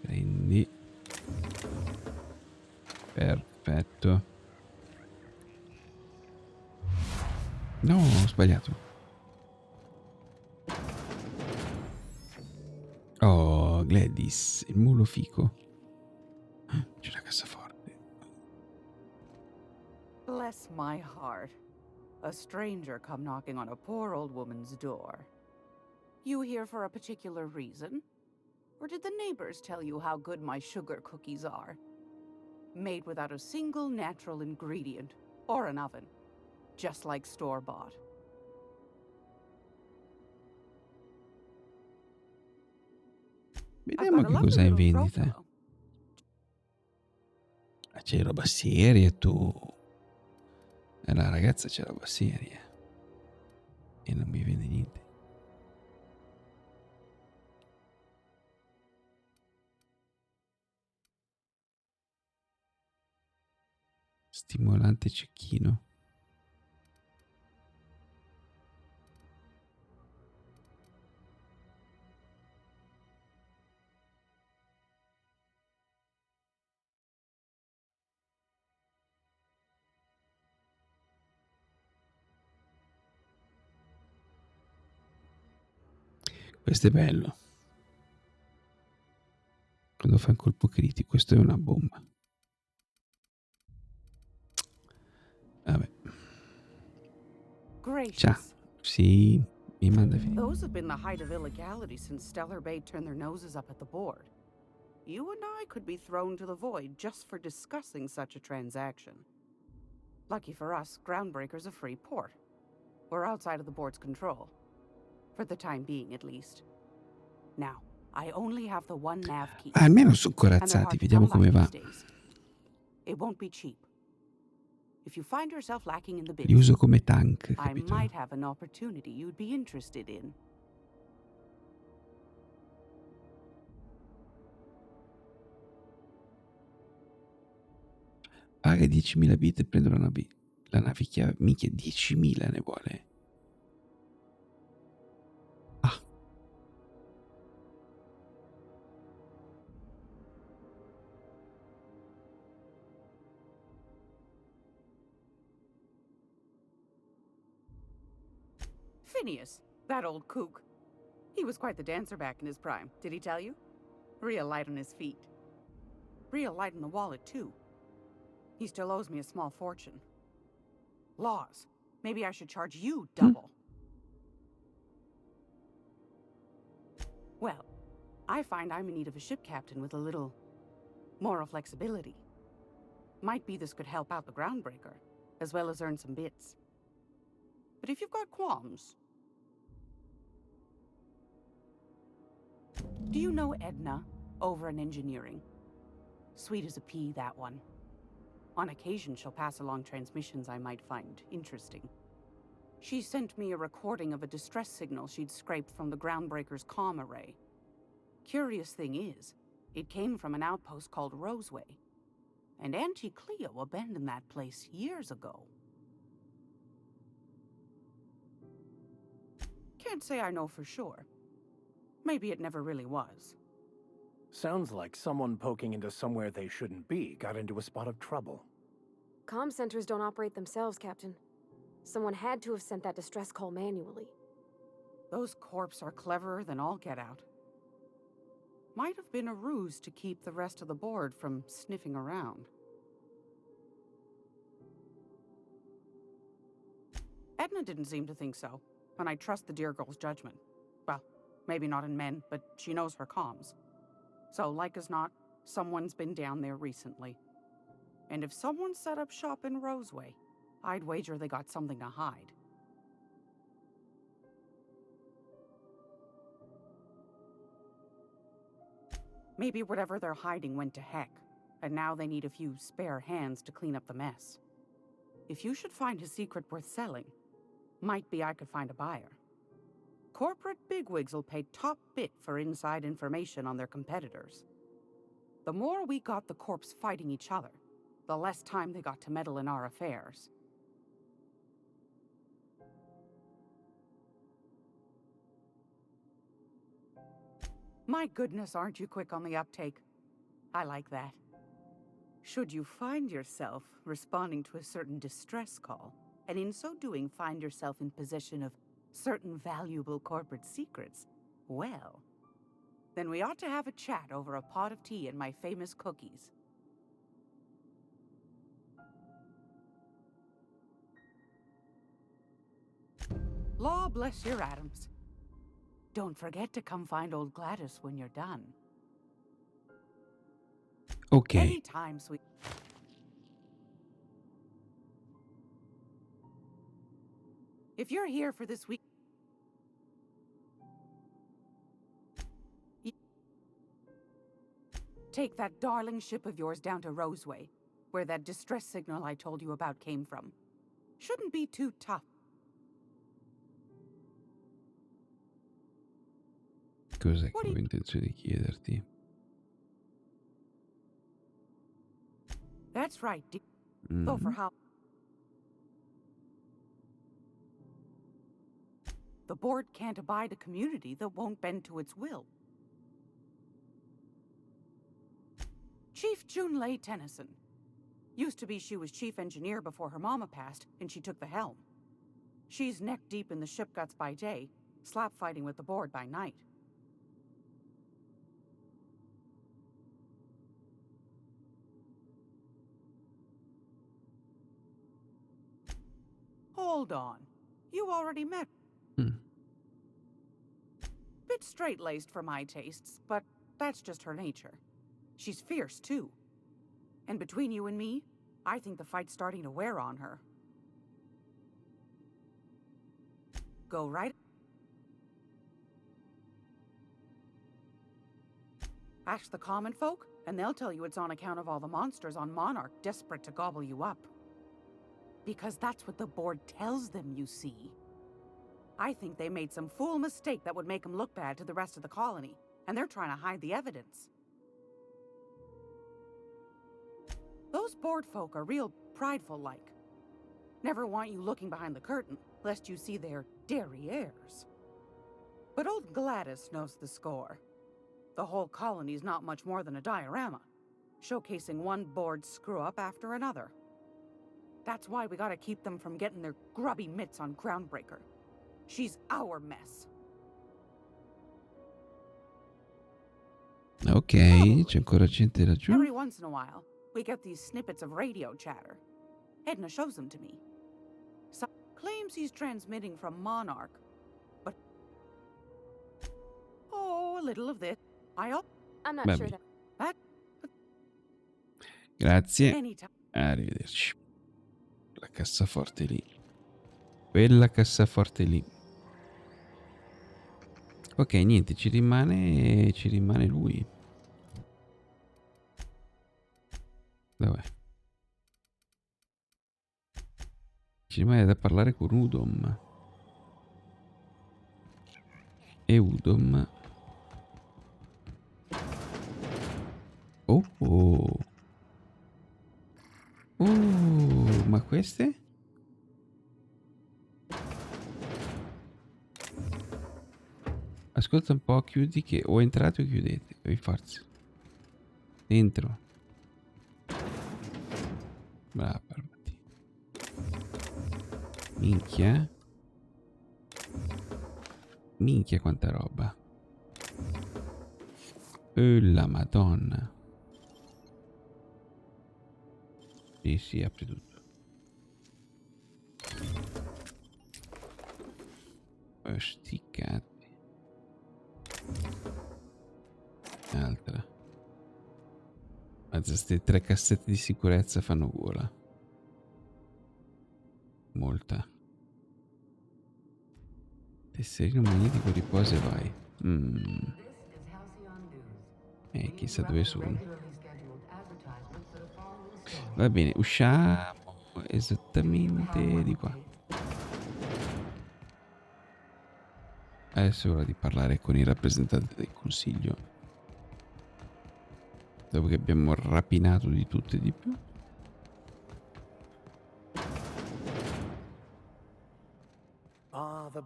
[SPEAKER 1] Prendi. Perfetto. No, ho sbagliato. Oh, Gladys, il mulo fico. C'è la cassaforte.
[SPEAKER 11] Bless my heart. A stranger come knocking on a poor old woman's door. You here for a particular reason? Or did the neighbors tell you how good my sugar cookies are? Made without a single natural ingredient or an oven. Just like store-bought.
[SPEAKER 1] Vediamo che cosa è in vendita. C'è roba seria tu. La ragazza c'è roba seria. E non mi vende niente. Stimolante cecchino. Questo è bello. Quando fa un colpo critico, questo è una bomba. Vabbè. Ciao. Sì, mi manda finire.
[SPEAKER 11] Those have been the height of illegality since Stellar Bay turned their noses up at the board. You and I could be thrown to the void just for discussing such a transaction. Lucky for us, Groundbreaker's a free port. We're outside of the board's control. For the time being, at least. Now, I only have the one nav key.
[SPEAKER 1] Almeno sono corazzati, vediamo come va.
[SPEAKER 11] It won't be cheap. If you find yourself lacking in the
[SPEAKER 1] Li uso come tank,
[SPEAKER 11] I
[SPEAKER 1] capito?
[SPEAKER 11] might have an opportunity you'd be interested in.
[SPEAKER 1] Paga 10.000 bit e prendo la nave chiave. Minchia, 10.000 ne vuole. Ah.
[SPEAKER 11] Phineas, that old kook. He was quite the dancer back in his prime, did he tell you? Real light on his feet. Real light in the wallet, too. He still owes me a small fortune. Laws. Maybe I should charge you double. Well, I find I'm in need of a ship captain with a little moral flexibility. Might be this could help out the Groundbreaker, as well as earn some bits. But if you've got qualms... Do you know Edna, over in engineering? Sweet as a pea, that one. On occasion, she'll pass along transmissions I might find interesting. She sent me a recording of a distress signal she'd scraped from the Groundbreaker's comm array. Curious thing is, it came from an outpost called Roseway. And Auntie Cleo abandoned that place years ago. Can't say I know for sure. Maybe it never really was.
[SPEAKER 4] Sounds like someone poking into somewhere they shouldn't be got into a spot of trouble.
[SPEAKER 13] Comm centers don't operate themselves, Captain. Someone had to have sent that distress call manually.
[SPEAKER 11] Those corps are cleverer than all get out. Might have been a ruse to keep the rest of the board from sniffing around. Edna didn't seem to think so, and I trust the dear girl's judgment. Well, maybe not in men, but she knows her comms. So, like as not, someone's been down there recently. And if someone set up shop in Roseway, I'd wager they got something to hide. Maybe whatever they're hiding went to heck, and now they need a few spare hands to clean up the mess. If you should find a secret worth selling, might be I could find a buyer. Corporate bigwigs will pay top bit for inside information on their competitors. The more we got the corps fighting each other, the less time they got to meddle in our affairs. My goodness, aren't you quick on the uptake? I like that. Should you find yourself responding to a certain distress call, and in so doing find yourself in possession of certain valuable corporate secrets, well, then we ought to have a chat over a pot of tea and my famous cookies. Law bless your atoms. Don't forget to come find old Gladys when you're done.
[SPEAKER 1] Ok.
[SPEAKER 11] Anytime, sweet. If you're here for this week, take that darling ship of yours down to Roseway, where that distress signal I told you about came from. Shouldn't be too tough.
[SPEAKER 1] Cos'è che avevo intenzione di chiederti?
[SPEAKER 11] That's right. Though for how the board can't abide a community that won't bend to its will. Chief Junlei Tennyson. Used to be she was chief engineer before her mama passed, and she took the helm. She's neck deep in the ship guts by day, slap fighting with the board by night. Hold on. You already met. Bit straight-laced for my tastes, but that's just her nature. She's fierce, too. And between you and me, I think the fight's starting to wear on her. Go right. Ask the common folk, and they'll tell you it's on account of all the monsters on Monarch desperate to gobble you up. Because that's what the board tells them, you see. I think they made some fool mistake that would make them look bad to the rest of the colony, and they're trying to hide the evidence. Those board folk are real prideful-like. Never want you looking behind the curtain, lest you see their derrieres. But old Gladys knows the score. The whole colony's not much more than a diorama, showcasing one board screw-up after another. That's why we gotta keep them from getting their grubby mitts on Groundbreaker. She's our mess.
[SPEAKER 1] Ok, c'è ancora gente laggiù.
[SPEAKER 11] Every once in a while, we get these snippets of radio chatter. Edna shows them to me. Some claims he's transmitting from Monarch, but... Oh, a little of this.
[SPEAKER 13] I'm not sure
[SPEAKER 11] that...
[SPEAKER 1] Grazie.
[SPEAKER 11] Anytime.
[SPEAKER 1] Arrivederci. La cassaforte lì. Quella cassaforte lì. Ok, niente, ci rimane lui. Dov'è? Ci rimane da parlare con Udom. E Udom. Oh, oh. Ma queste? Ascolta un po', chiudi che o entrate o chiudete, per forza. Dentro. Brava, fermati. Minchia. Minchia quanta roba. La madonna. Sì, apri tutto. Sti cazzi. Altra. Mazza, queste 3 cassette di sicurezza fanno gola. Molta. Tesserino magnetico, riposa e vai. Chissà dove sono. Va bene, usciamo esattamente di qua. Adesso è ora di parlare con il rappresentante del consiglio. Dopo che abbiamo rapinato di tutto e di più.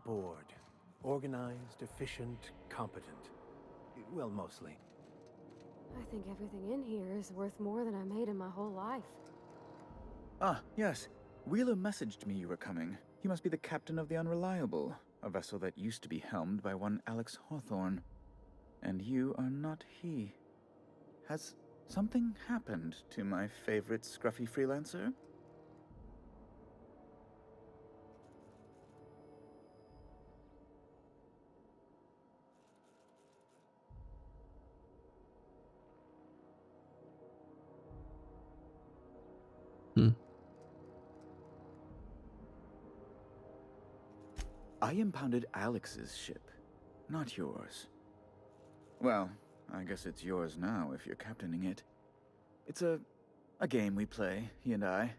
[SPEAKER 4] board. Organized, efficient, competent. Well, mostly.
[SPEAKER 13] I think everything in here is worth more than I made in my whole life.
[SPEAKER 14] Ah, yes. Wheeler messaged me you were coming. He must be the captain of the Unreliable, a vessel that used to be helmed by one Alex Hawthorne. And you are not he. Has something happened to my favorite scruffy freelancer? I impounded Alex's ship, not yours. Well, I guess it's yours now if you're captaining it. It's a game we play, he and I.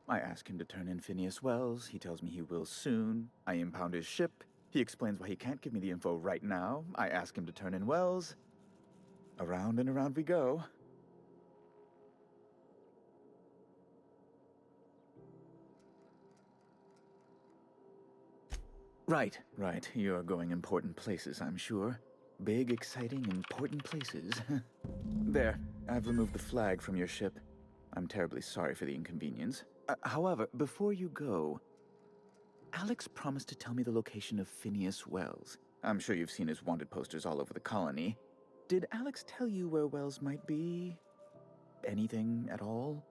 [SPEAKER 14] I ask him to turn in Phineas Wells, he tells me he will soon. I impound his ship, he explains why he can't give me the info right now. I ask him to turn in Wells. Around and around we go. Right. You're going important places, I'm sure. Big, exciting, important places. There, I've removed the flag from your ship. I'm terribly sorry for the inconvenience. However, before you go, Alex promised to tell me the location of Phineas Wells. I'm sure you've seen his wanted posters all over the colony. Did Alex tell you where Wells might be? Anything at all?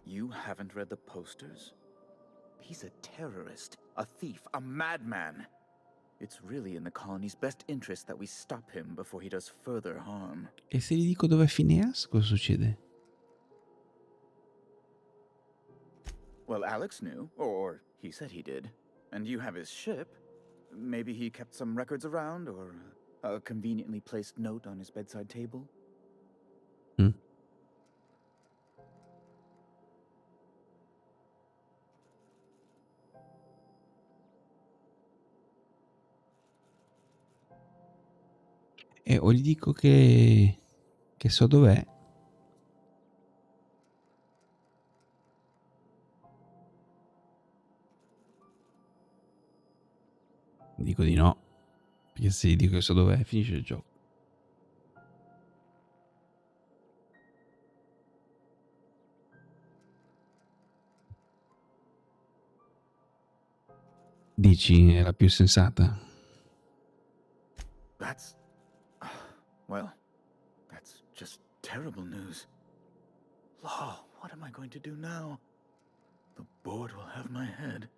[SPEAKER 14] You haven't read the posters? He's a terrorist, a thief, a madman. It's really in the colony's best interest that we stop him before he does further harm.
[SPEAKER 1] E se gli dico dov'è Phineas, cosa succede?
[SPEAKER 14] Well, Alex knew, or he said he did. And you have his ship. Maybe he kept some records around, or a conveniently placed note on his bedside table.
[SPEAKER 1] O gli dico che so dov'è. Dico di no, perché se gli dico che so dov'è finisce il gioco. Dici è la più sensata?
[SPEAKER 14] Well, that's just terrible news. Law, what am I going to do now? The board will have my head.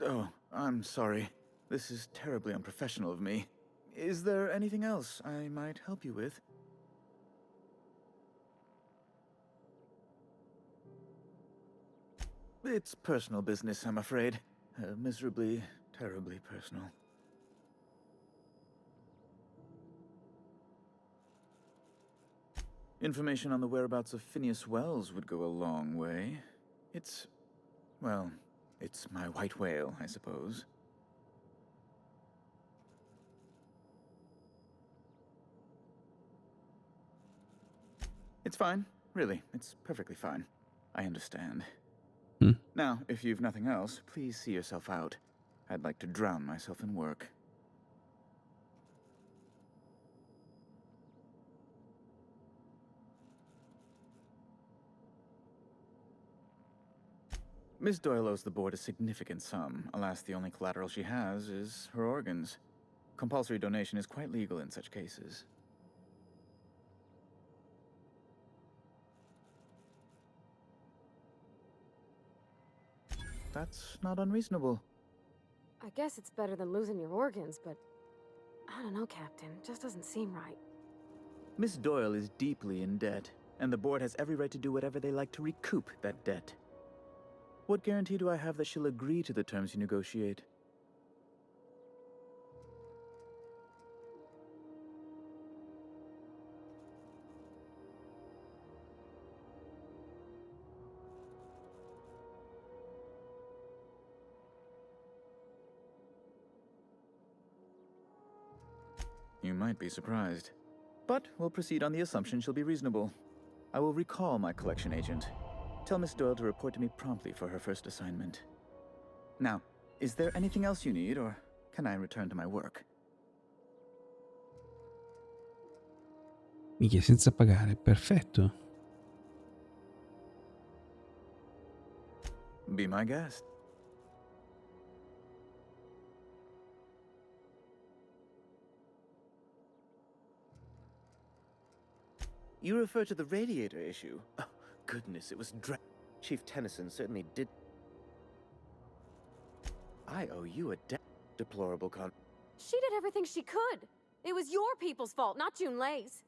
[SPEAKER 14] Oh, I'm sorry. This is terribly unprofessional of me. Is there anything else I might help you with? It's personal business, I'm afraid. Miserably, terribly personal. Information on the whereabouts of Phineas Wells would go a long way. It's my white whale, I suppose. It's fine, really. It's perfectly fine. I understand. Now, if you've nothing else, please see yourself out. I'd like to drown myself in work. Miss Doyle owes the board a significant sum. Alas, the only collateral she has is her organs. Compulsory donation is quite legal in such cases. That's not unreasonable.
[SPEAKER 13] I guess it's better than losing your organs, but I don't know, Captain. Just doesn't seem right.
[SPEAKER 14] Miss Doyle is deeply in debt, and the board has every right to do whatever they like to recoup that debt. What guarantee do I have that she'll agree to the terms you negotiate? You might be surprised. But we'll proceed on the assumption she'll be reasonable. I will recall my collection agent. Tell Miss Doyle to report to me promptly for her first assignment. Now, is there anything else you need, or can I return to my work?
[SPEAKER 1] Minchia, senza pagare, perfetto.
[SPEAKER 14] Be my guest.
[SPEAKER 15] You refer to the radiator issue? Oh, goodness, it was Chief Tennyson certainly did. I owe you a deplorable
[SPEAKER 13] She did everything she could. It was your people's fault, not June Lay's.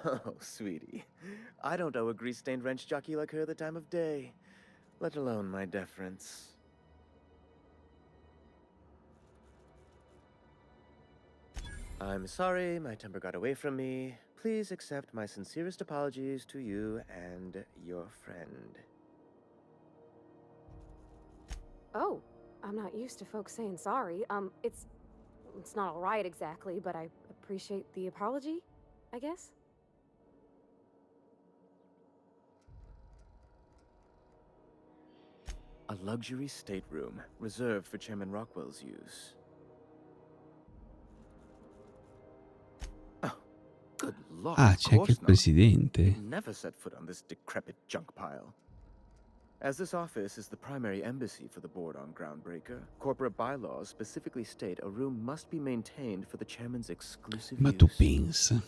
[SPEAKER 15] Oh, sweetie. I don't owe a grease-stained wrench jockey like her the time of day, let alone my deference. I'm sorry my temper got away from me. Please accept my sincerest apologies to you and your friend.
[SPEAKER 13] Oh, I'm not used to folks saying sorry. It's not all right exactly, but I appreciate the apology, I guess.
[SPEAKER 15] A luxury stateroom reserved for Chairman Rockwell's use. Oh, good lord,
[SPEAKER 1] Ah,
[SPEAKER 15] of
[SPEAKER 1] c'è anche
[SPEAKER 15] course
[SPEAKER 1] il
[SPEAKER 15] not.
[SPEAKER 1] presidente.
[SPEAKER 15] Never set foot on this decrepit junk pile. As this office is the primary embassy for the board on Groundbreaker, corporate bylaws specifically state a room must be maintained for the chairman's exclusive
[SPEAKER 1] Ma
[SPEAKER 15] use.
[SPEAKER 1] tu pensa.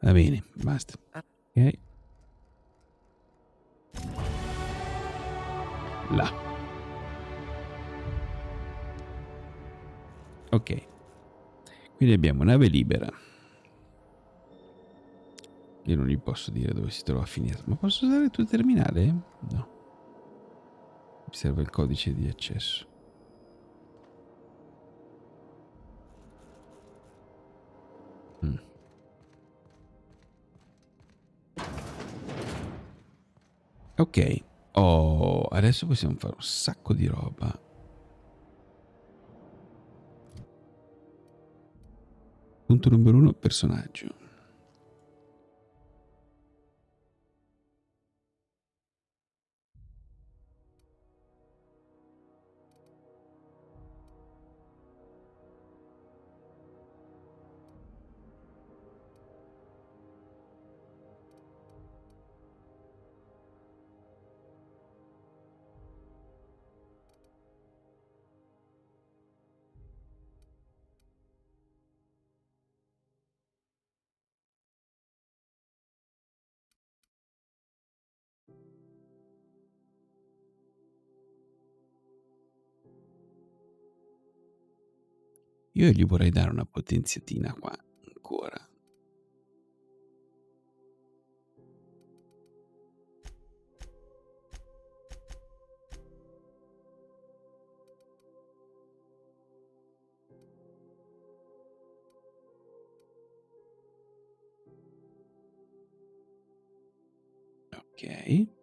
[SPEAKER 1] Va bene, basta. Ok. Là. Ok. Quindi abbiamo nave libera. Io non gli posso dire dove si trova a finire. Ma posso usare il tuo terminale? No. Mi serve il codice di accesso. Ok. Oh, adesso possiamo fare un sacco di roba. Punto numero 1, personaggio. Io gli vorrei dare una potenziatina qua ancora. Ok.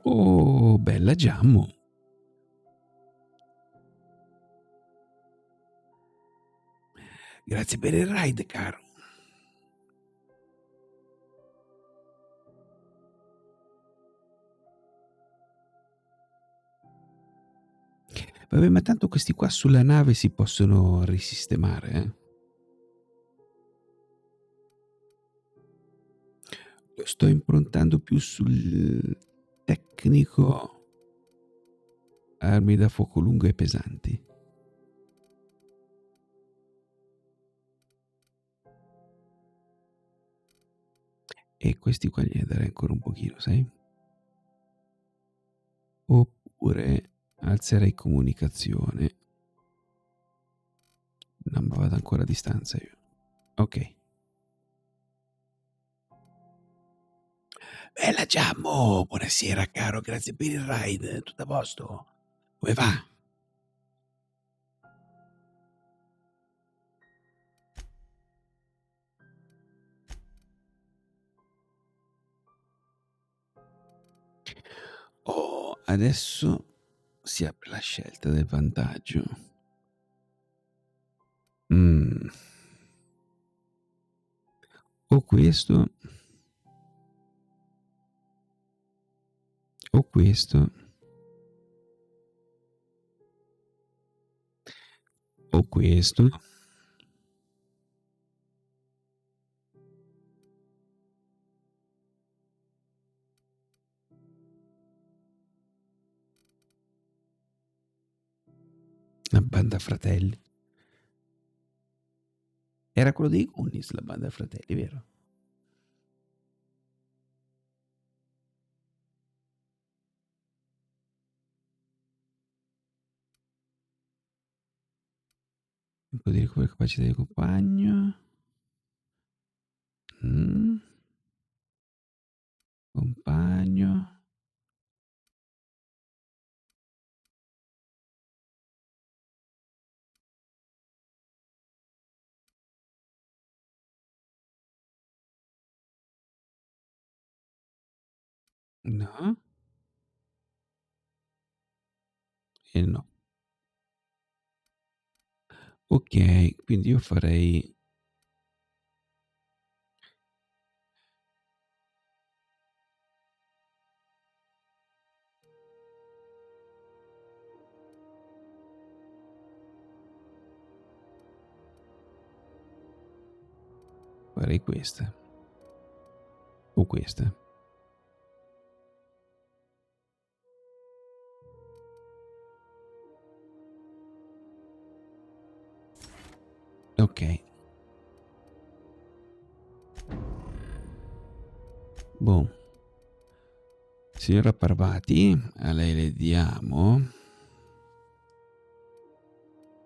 [SPEAKER 1] Oh, bella Giammo. Grazie per il ride, caro. Vabbè, ma tanto questi qua sulla nave si possono risistemare, eh? Lo sto improntando più sul tecnico, armi da fuoco lungo e pesanti. E questi qua gliene darei ancora un pochino, sai? Oppure alzerei comunicazione. No, ma vado ancora a distanza io. Ok. Bella Giammo, buonasera caro, grazie per il ride, tutto a posto? Come va? Oh, adesso si apre la scelta del vantaggio. O questo o questo o questo. La banda fratelli. Era quello dei Goonies, la banda fratelli, vero? Un po' di recupero capacità di compagno. Compagno. No. E no. Ok, quindi io farei questa o questa. Ok. Boh. Signora Parvati, a lei le diamo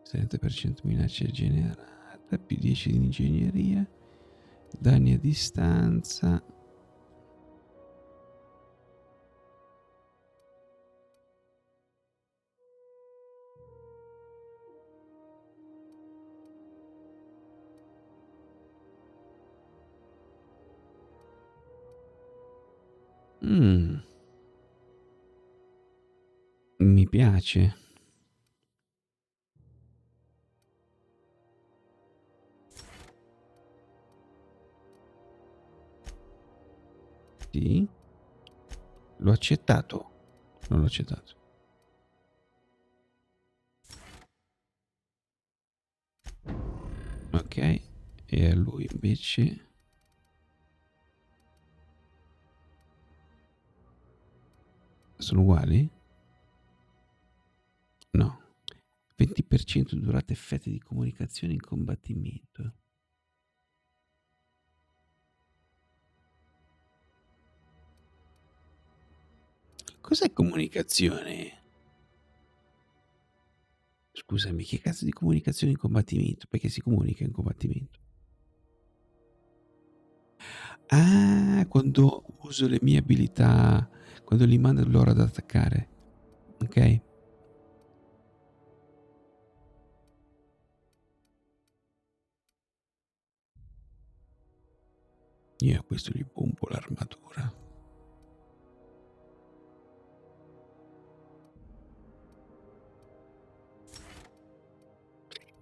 [SPEAKER 1] 70% minaccia generata, più 10 di ingegneria, danni a distanza. Mi piace. Sì. L'ho accettato. Non l'ho accettato. Ok. E a lui invece sono uguali? No. 20% durata effetti di comunicazione in combattimento. Cos'è comunicazione? Scusami, che cazzo di comunicazione in combattimento? Perché si comunica in combattimento? Ah, quando uso le mie abilità, quando li mando loro ad attaccare. Ok? Io a questo gli pompo l'armatura.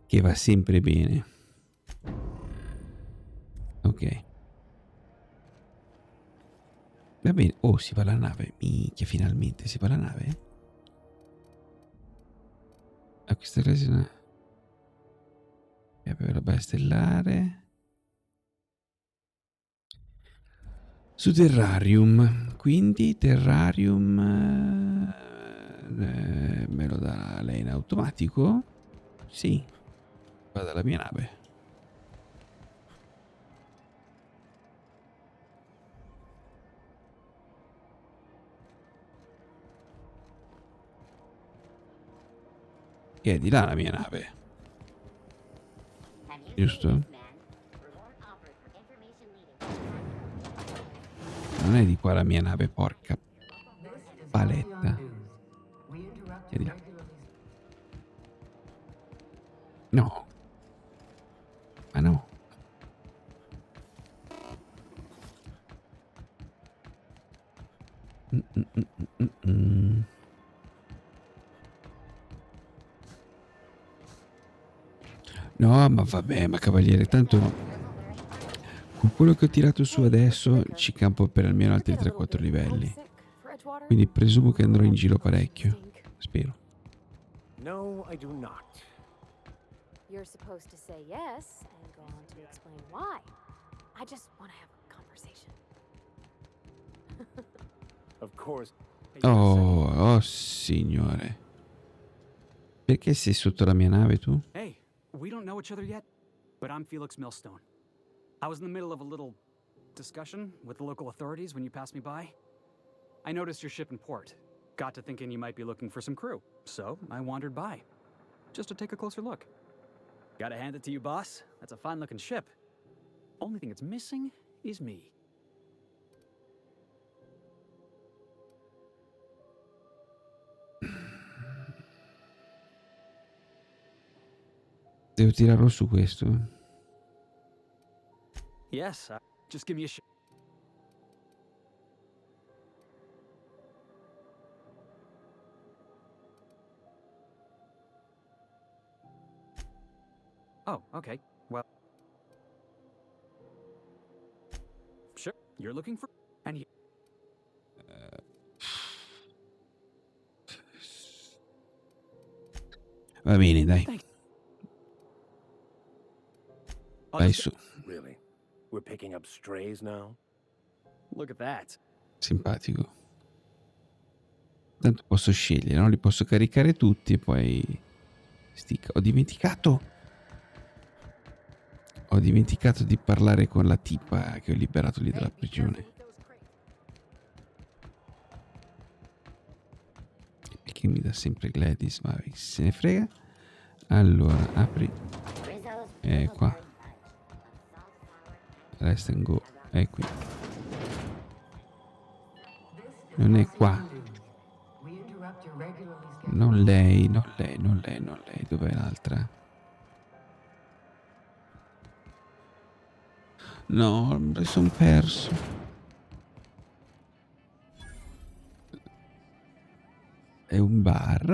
[SPEAKER 1] Che va sempre bene. Ok. Va bene. Oh, si va la nave. Minchia, finalmente si va la nave. Acquistare la base stellare. Su Terrarium. Quindi Terrarium me lo dà lei in automatico? Sì. Vado alla mia nave. Che è di là la mia nave. Giusto? Non è di qua la mia nave, porca paletta. È di là. No. Ma no. No, ma vabbè, ma cavaliere, tanto con quello che ho tirato su adesso ci campo per almeno altri 3-4 livelli. Quindi presumo che andrò in giro parecchio. Spero.
[SPEAKER 4] No, I do not.
[SPEAKER 13] You're supposed to say yes and go on to explain why. I just want to have a conversation.
[SPEAKER 4] Of course.
[SPEAKER 1] Oh signore. Perché sei sotto la mia nave tu?
[SPEAKER 16] Hey, we don't know each other yet, but I'm Felix Millstone. I was in the middle of a little discussion with the local authorities when you passed me by. I noticed your ship in port. Got to thinking you might be looking for some crew, so I wandered by, just to take a closer look. Gotta hand it to you, boss. That's a fine-looking ship. Only thing it's missing is me.
[SPEAKER 1] Devo tirarlo su questo.
[SPEAKER 16] Yes, just give me a Oh, okay. Well, sure. You're looking for and
[SPEAKER 1] Va bene, dai. Vai su.
[SPEAKER 4] Really? We're picking up strays now?
[SPEAKER 16] Look at that.
[SPEAKER 1] Simpatico. Tanto posso scegliere, no? Li posso caricare tutti e poi stick. Ho dimenticato di parlare con la tipa che ho liberato lì dalla prigione. Perché mi dà sempre Gladys, ma chi se ne frega. Allora, apri. Qua. Rest and go. È qui. Non è qua. Non lei. Dov'è l'altra? No, mi sono perso. È un bar?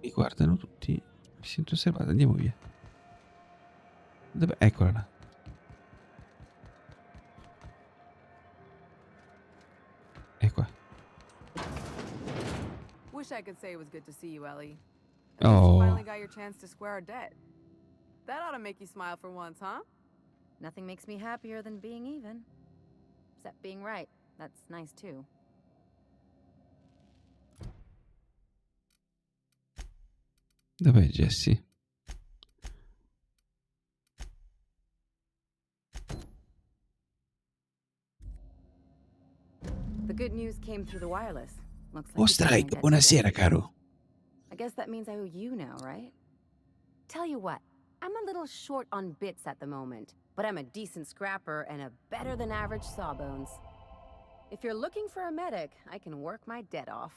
[SPEAKER 1] Mi guardano tutti. Mi sento osservato. Andiamo via. Dov'è? Eccola là. È qua.
[SPEAKER 5] Wish I could say it was good to see you, Ellie.
[SPEAKER 1] Oh.
[SPEAKER 5] You finally got your chance to square our debt. That ought to make you smile for once, huh?
[SPEAKER 10] Nothing makes me happier than being even. Except being right. That's nice too.
[SPEAKER 1] Dov'è Jessie?
[SPEAKER 10] The good news came through the wireless. Looks like
[SPEAKER 1] Oh,
[SPEAKER 10] you
[SPEAKER 1] Strike,
[SPEAKER 10] can't get
[SPEAKER 1] buonasera,
[SPEAKER 10] to
[SPEAKER 1] caro.
[SPEAKER 10] I guess that means I owe you now, right? Tell you what, I'm a little short on bits at the moment, but I'm a decent scrapper and a better than average sawbones. If you're looking for a medic, I can work my debt off.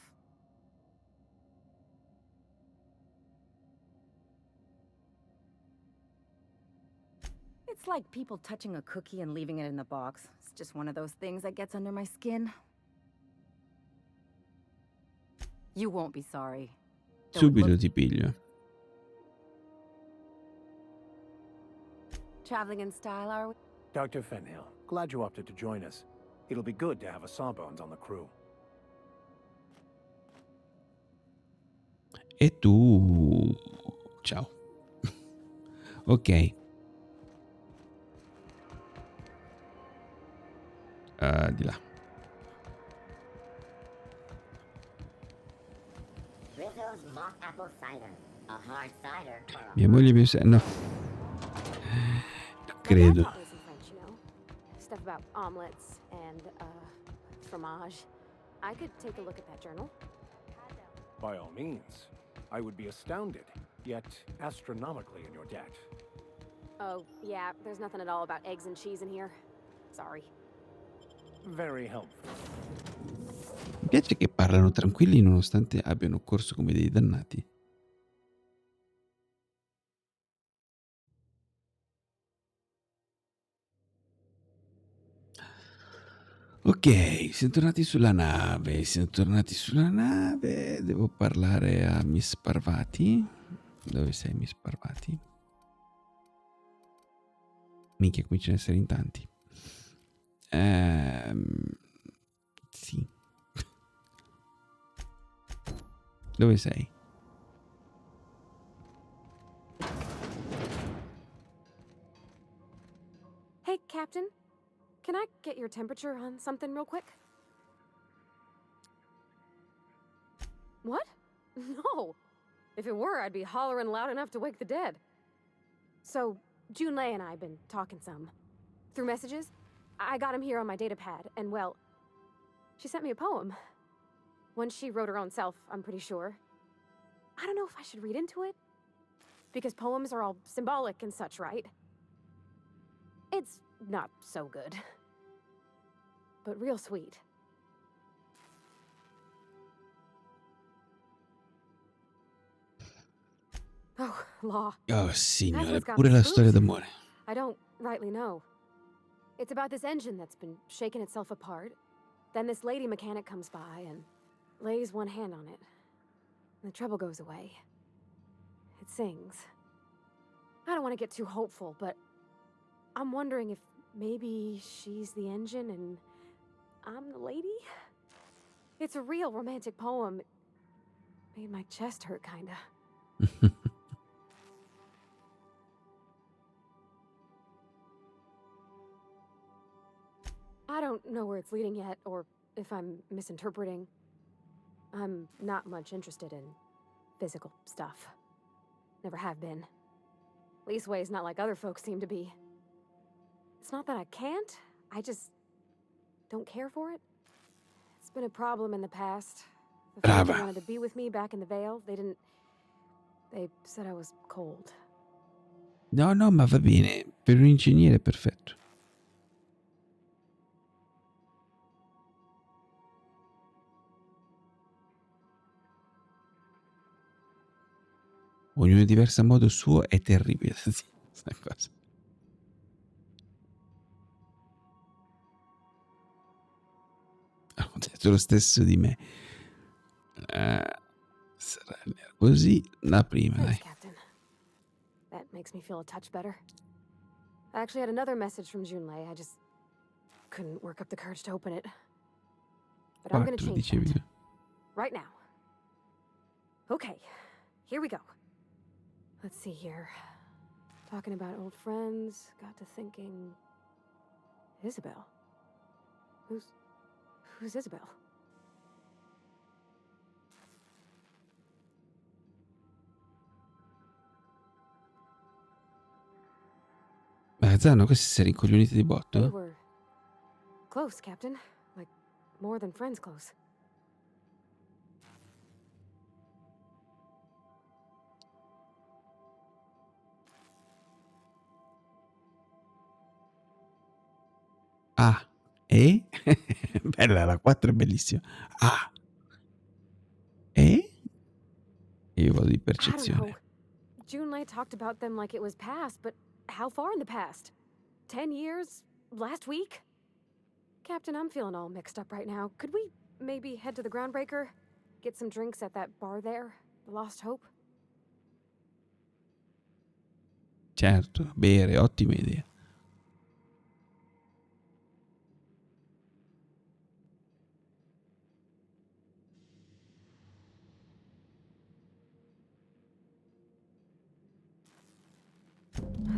[SPEAKER 10] It's like people touching a cookie and leaving it in the box. It's just one of those things that gets under my skin. You won't be sorry.
[SPEAKER 1] Subito ti piglio.
[SPEAKER 10] Traveling in style, are we?
[SPEAKER 4] Dr. Fenhill, glad you opted to join us. It'll be good to have a Sawbones on the crew.
[SPEAKER 1] E tu... Ciao. Ok. Di là.
[SPEAKER 2] Rizzo's mock apple cider. A hard cider for a
[SPEAKER 1] Mia moglie mi... No. Non credo.
[SPEAKER 13] My dad taught me some French, you know. Stuff about omelets and, fromage. I could take a look at that journal.
[SPEAKER 4] By all means. I would be astounded, yet astronomically in your debt.
[SPEAKER 13] Oh, yeah, there's nothing at all about eggs and cheese in here. Sorry.
[SPEAKER 4] Very helpful.
[SPEAKER 1] Mi piace che parlano tranquilli nonostante abbiano corso come dei dannati. Ok, siamo tornati sulla nave. Devo parlare a Miss Parvati. Dove sei, Miss Parvati? Minchia, cominciano ad essere in tanti. Sì. Dove sei?
[SPEAKER 13] Hey, Captain. Can I get your temperature on something real quick? What? No. If it were, I'd be hollering loud enough to wake the dead. So, Junlei and I have been talking some. Through messages, I got him here on my data pad, and well, she sent me a poem. One she wrote her own self, I'm pretty sure. I don't know if I should read into it. Because poems are all symbolic and such, right? It's not so good. But real sweet. Oh, law.
[SPEAKER 1] Oh, signore,
[SPEAKER 13] That's what's got
[SPEAKER 1] pure
[SPEAKER 13] me
[SPEAKER 1] la storia
[SPEAKER 13] spooked.
[SPEAKER 1] d'amore.
[SPEAKER 13] I don't rightly know. It's about this engine that's been shaking itself apart. Then this lady mechanic comes by and lays one hand on it. And the trouble goes away. It sings. I don't want to get too hopeful, but I'm wondering if maybe she's the engine and I'm the lady? It's a real romantic poem. It made my chest hurt, kinda. I don't know where it's leading yet, or if I'm misinterpreting. I'm not much interested in physical stuff. Never have been. Leastways, not like other folks seem to be. It's not that I can't, I just don't care for it. It's been a problem in the past. The folks who wanted to be with me back in the Vale, they said I was cold.
[SPEAKER 1] No, ma va bene. Per un ingegnere è perfetto. Ognuno diverso a modo suo è terribile. Sì, questa cosa. Ho detto lo stesso di me. Sarà così la prima,
[SPEAKER 13] Thanks,
[SPEAKER 1] dai.
[SPEAKER 13] Captain. That makes me feel a touch better. I actually had another message from Junlei. I just couldn't work up the courage to open it. But I'm gonna
[SPEAKER 1] Quattro,
[SPEAKER 13] change
[SPEAKER 1] dicevi.
[SPEAKER 13] that. Right now. Okay, here we go. Let's see here. Talking about old friends, got to thinking... Isabel? Who's Isabel?
[SPEAKER 1] Ma Zanno, questi si è rincoglionito di
[SPEAKER 13] We
[SPEAKER 1] botto?
[SPEAKER 13] were close, Captain. Like, more than friends close.
[SPEAKER 1] Ah, e? Bella, la 4 è bellissima. Ah, e? Io vado di
[SPEAKER 13] I don't know.
[SPEAKER 1] percezione.
[SPEAKER 13] Junlei talked about them like it was past, but how far in the past? 10 years? Last week? Captain, I'm feeling all mixed up right now. Could we maybe head to the Groundbreaker? Get some drinks at that bar there? The Lost Hope?
[SPEAKER 1] Certo, bere, ottima idea.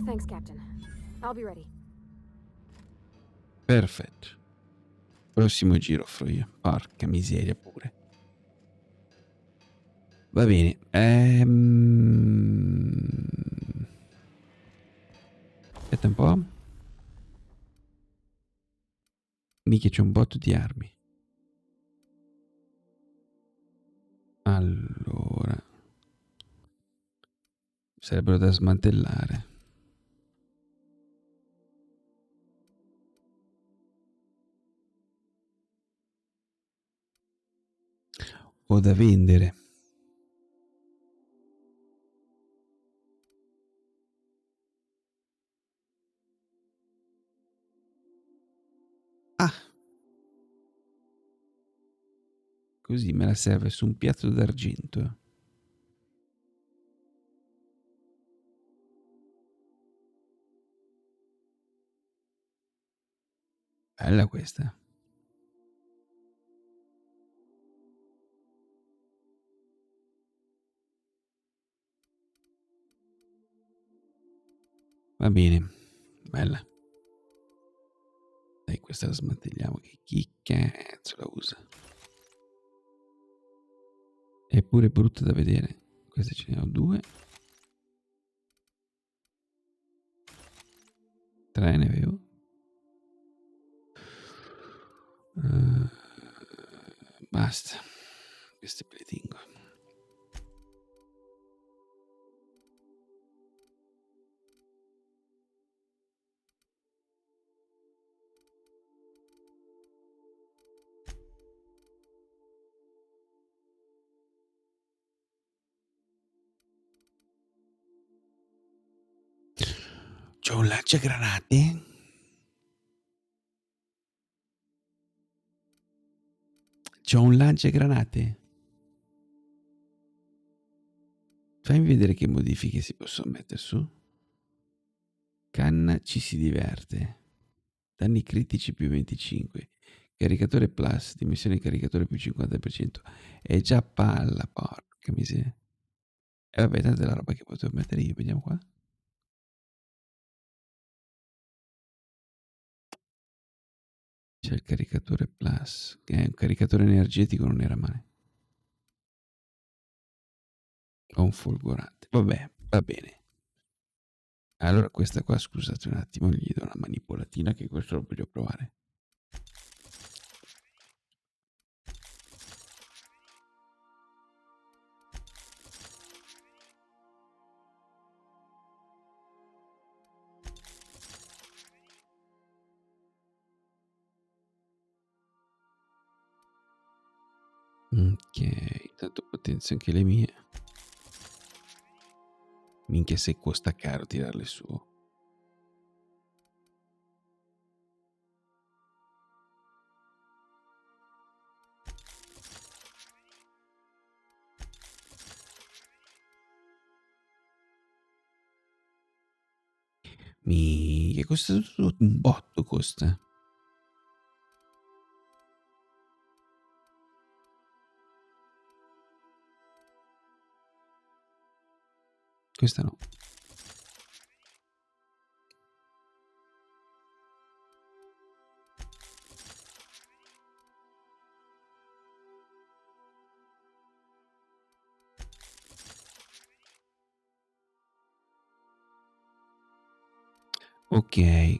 [SPEAKER 13] Thanks, Captain. I'll be ready.
[SPEAKER 1] Perfetto. Prossimo giro offro io. Porca miseria pure. Va bene. Aspetta un po'. Mica c'è un botto di armi. Allora. Sarebbero da smantellare. O da vendere. Ah, Così me la serve su un piatto d'argento. Bella questa. Va bene, bella. Dai, questa la smantelliamo, che chi cazzo la usa? È pure brutta da vedere. Queste ce ne ho 2. 3 ne avevo. Basta. Queste me le tengo. C'ho un lanciagranate. C'ho un lanciagranate. Fammi vedere che modifiche si possono mettere su. Canna ci si diverte. Danni critici più 25. Caricatore plus. Dimensione caricatore più 50%. È già palla, porca miseria. E vabbè, tanta è la roba che potevo mettere io. Vediamo qua. C'è il caricatore plus, che è un caricatore energetico, non era male. Ho un folgorante. Vabbè, va bene. Allora questa qua, scusate un attimo, gli do una manipolatina che questo lo voglio provare. Ok, intanto potenzio anche le mie. Minchia, se costa caro tirarle su. Minchia, costa tutto un botto, costa. Questa no. Ok,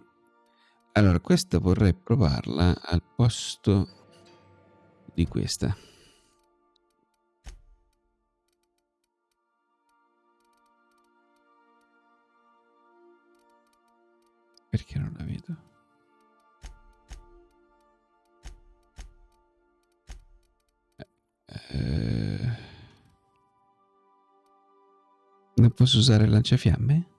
[SPEAKER 1] allora questa vorrei provarla al posto di questa. Perché non la vedo? Non posso usare il lanciafiamme?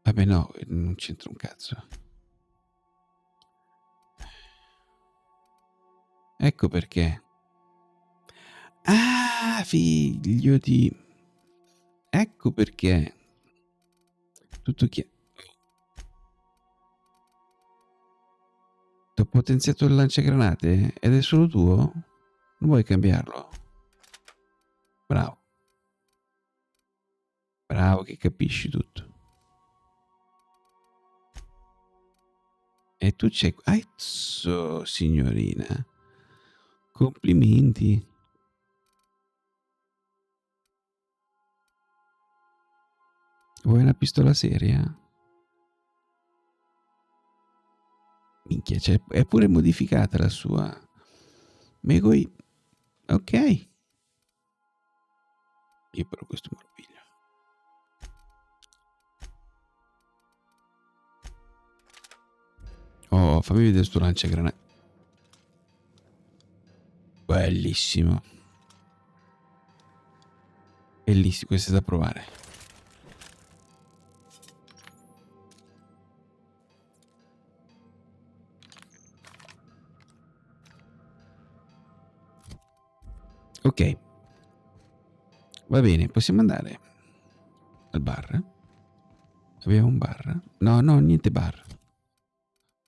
[SPEAKER 1] Vabbè no, non c'entra un cazzo. Ecco perché. Ah, figlio di... Ecco perché. Tutto chiaro. T'ho potenziato il lanciagranate ed è solo tuo? Non vuoi cambiarlo? Bravo. Bravo che capisci tutto. E tu c'è... Aizzo, signorina. Complimenti. Vuoi una pistola seria? Minchia, cioè, è pure modificata la sua. Megoi. Ok. Io però questo me lo piglio. Oh, fammi vedere sto lanciagranate. Bellissimo. Bellissimo, questo è da provare. Ok. Va bene, possiamo andare al bar? Abbiamo un bar? No, no, niente bar.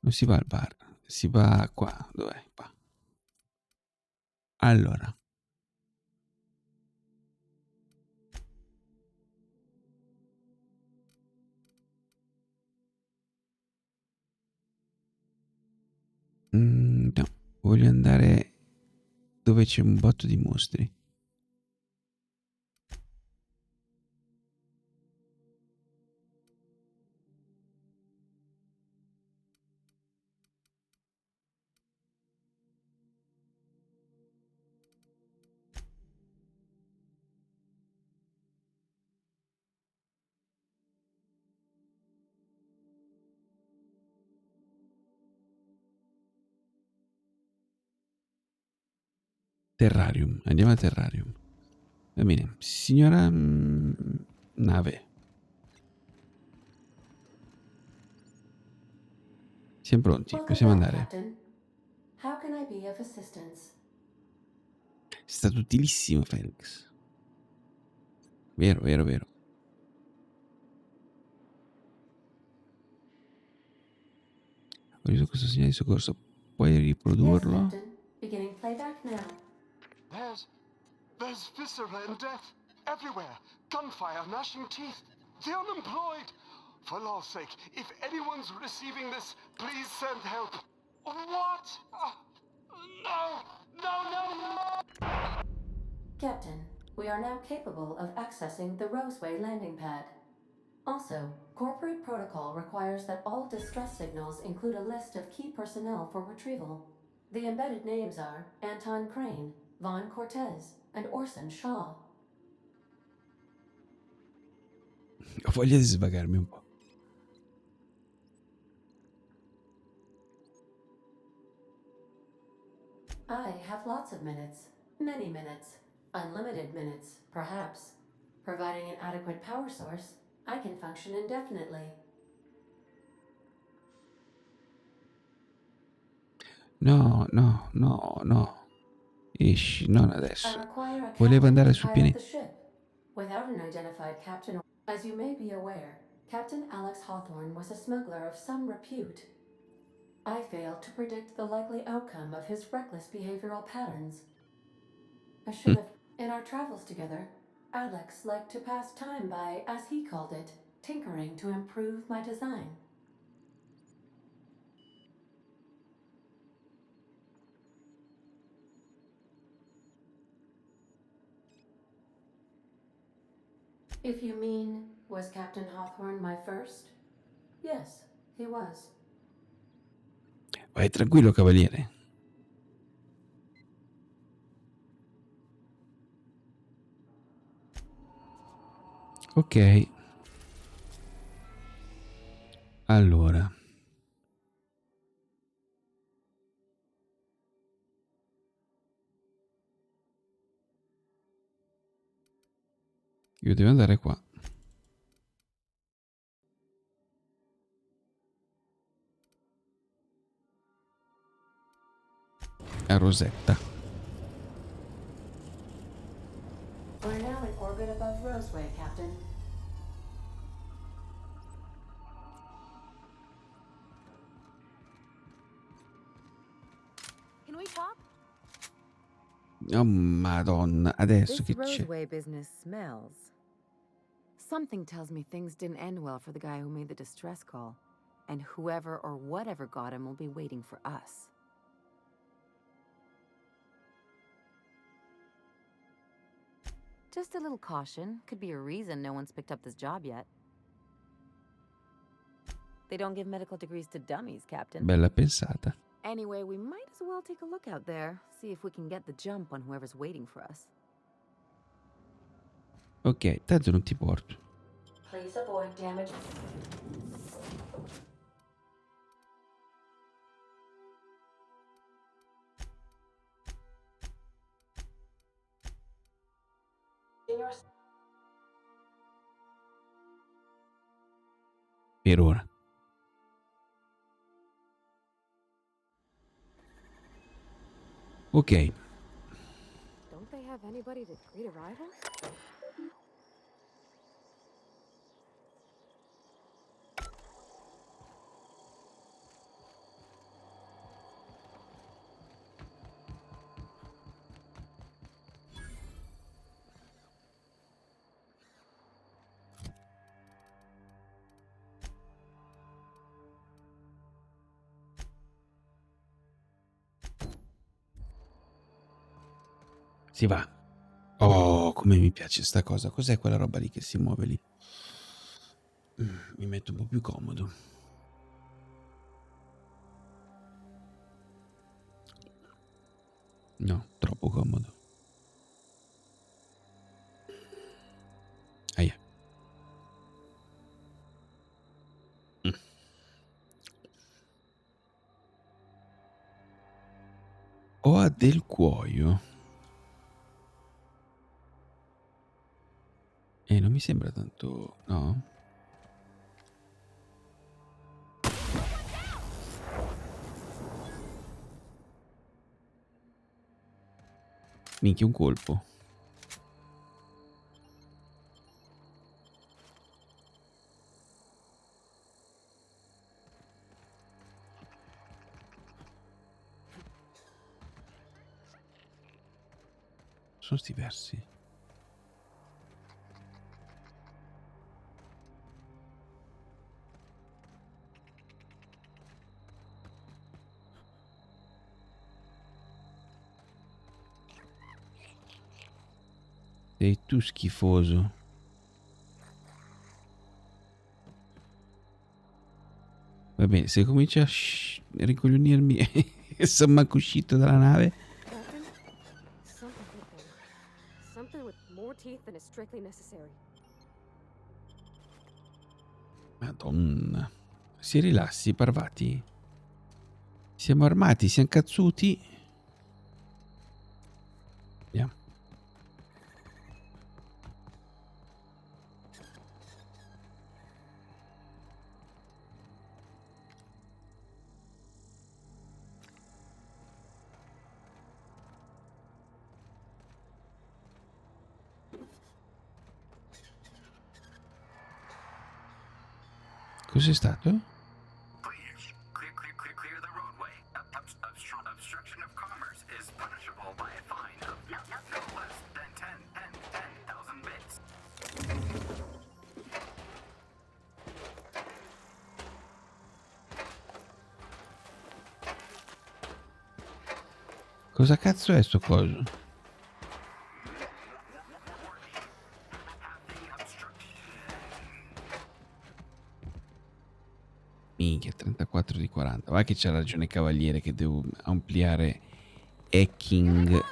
[SPEAKER 1] Non si va al bar, si va qua. Dov'è? Qua. Allora. No, voglio andare dove c'è un botto di mostri. Terrarium, andiamo al terrarium. Va bene, signora nave. Siamo pronti, possiamo andare.
[SPEAKER 12] Captain. How can I be of assistance?
[SPEAKER 1] È stato utilissimo, Felix. Vero, vero, vero. Ho visto questo segnale di soccorso. Puoi riprodurlo?
[SPEAKER 12] Yes, Captain. Beginning playback now.
[SPEAKER 17] There's viscera and death everywhere. Gunfire, gnashing teeth. The unemployed. For law's sake, if anyone's receiving this, please send help. What? No! No, no, no!
[SPEAKER 12] Captain, we are now capable of accessing the Roseway landing pad. Also, corporate protocol requires that all distress signals include a list of key personnel for retrieval. The embedded names are Anton Crane, Vaughn Cortez, and Orson Shaw.
[SPEAKER 1] Ho voglia di svagarmi un po'.
[SPEAKER 12] I have lots of minutes. Many minutes. Unlimited minutes, perhaps. Providing an adequate power source, I can function indefinitely.
[SPEAKER 1] No, no, no, no. Esci, non adesso. Volevo andare sul pianeta.
[SPEAKER 12] Without an identified captain, as you may be aware, Captain Alex Hawthorne was a smuggler of some repute. I failed to predict the likely outcome of his reckless behavioral patterns. I should have. In our travels together, Alex liked to pass time by, as he called it, tinkering to improve my design. If you mean, was Captain Hawthorne my first? Yes, he was.
[SPEAKER 1] Vai tranquillo, cavaliere. Ok. Allora. Io devo andare qua. A Rosetta.
[SPEAKER 12] We're now in orbit above Roseway, Captain.
[SPEAKER 10] Can we talk?
[SPEAKER 1] Oh, Madonna, adesso che
[SPEAKER 10] This
[SPEAKER 1] c'è?
[SPEAKER 10] Roseway business smells. Something tells me things didn't end well for the guy who made the distress call. And whoever or whatever got him will be waiting for us. Just a little caution. Could be a reason no one's picked up this job yet. They don't give medical degrees to dummies, Captain.
[SPEAKER 1] Bella pensata.
[SPEAKER 10] Anyway, we might as well take a look out there. See if we can get the jump on whoever's waiting for us.
[SPEAKER 1] Ok, tanto non ti porto.
[SPEAKER 12] Please avoid damage.
[SPEAKER 1] per ora. Ok.
[SPEAKER 13] Don't they have anybody to greet arrivals?
[SPEAKER 1] Si va. Oh, come mi piace sta cosa. Cos'è quella roba lì che si muove lì? Mi metto un po' più comodo. No, troppo comodo. Aia. Ho ha del cuoio. Non mi sembra tanto... No? Minchia, un colpo. Sono sti versi. Sei tu schifoso. Va bene, se comincia a ricoglionirmi e sono manco uscito dalla nave.
[SPEAKER 13] Captain? Something hit them. Something with more teeth than is strictly necessary.
[SPEAKER 1] Madonna. Si rilassi, parvati. Siamo armati, siamo cazzuti. Andiamo. Cos'è stato?
[SPEAKER 18] Clear the roadway. Obstruction of commerce is punishable by a fine of no less than 10,000 bits.
[SPEAKER 1] Cosa cazzo è sto coso? Minchia, 34 di 40. Va che c'ha ragione Cavaliere che devo ampliare hacking.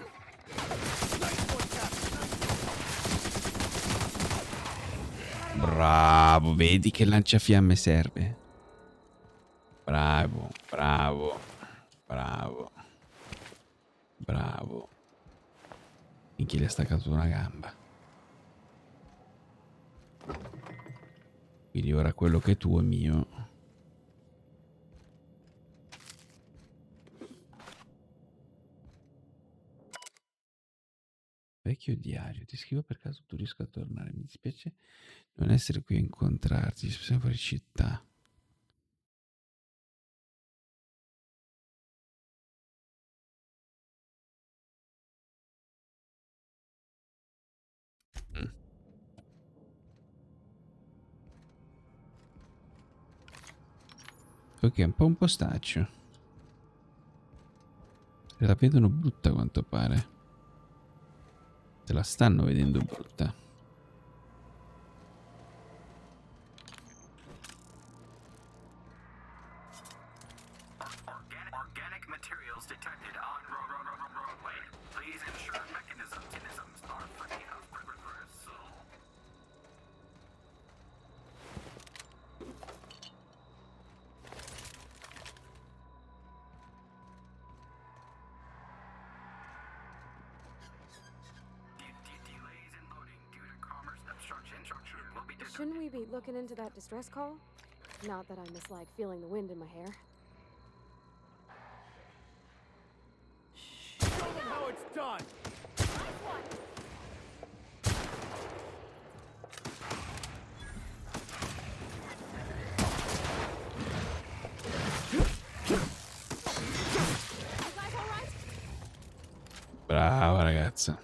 [SPEAKER 1] Bravo, vedi che lanciafiamme serve. Bravo, bravo, bravo, bravo. Minchia, gli ha staccato una gamba. Quindi ora quello che è tuo è mio. Vecchio diario, ti scrivo per caso tu riesco a tornare. Mi dispiace non essere qui a incontrarti, siamo fuori città. Ok, un po' un postaccio. Se la vedono brutta a quanto pare. Se la stanno vedendo brutta.
[SPEAKER 18] Organic materials detected on roadway. Please ensure mechanisms are free of reversal.
[SPEAKER 13] Shouldn't we be looking into that distress call? Not that I mislike feeling the wind in my hair.
[SPEAKER 4] Show them how it's done!
[SPEAKER 1] Brava ragazza.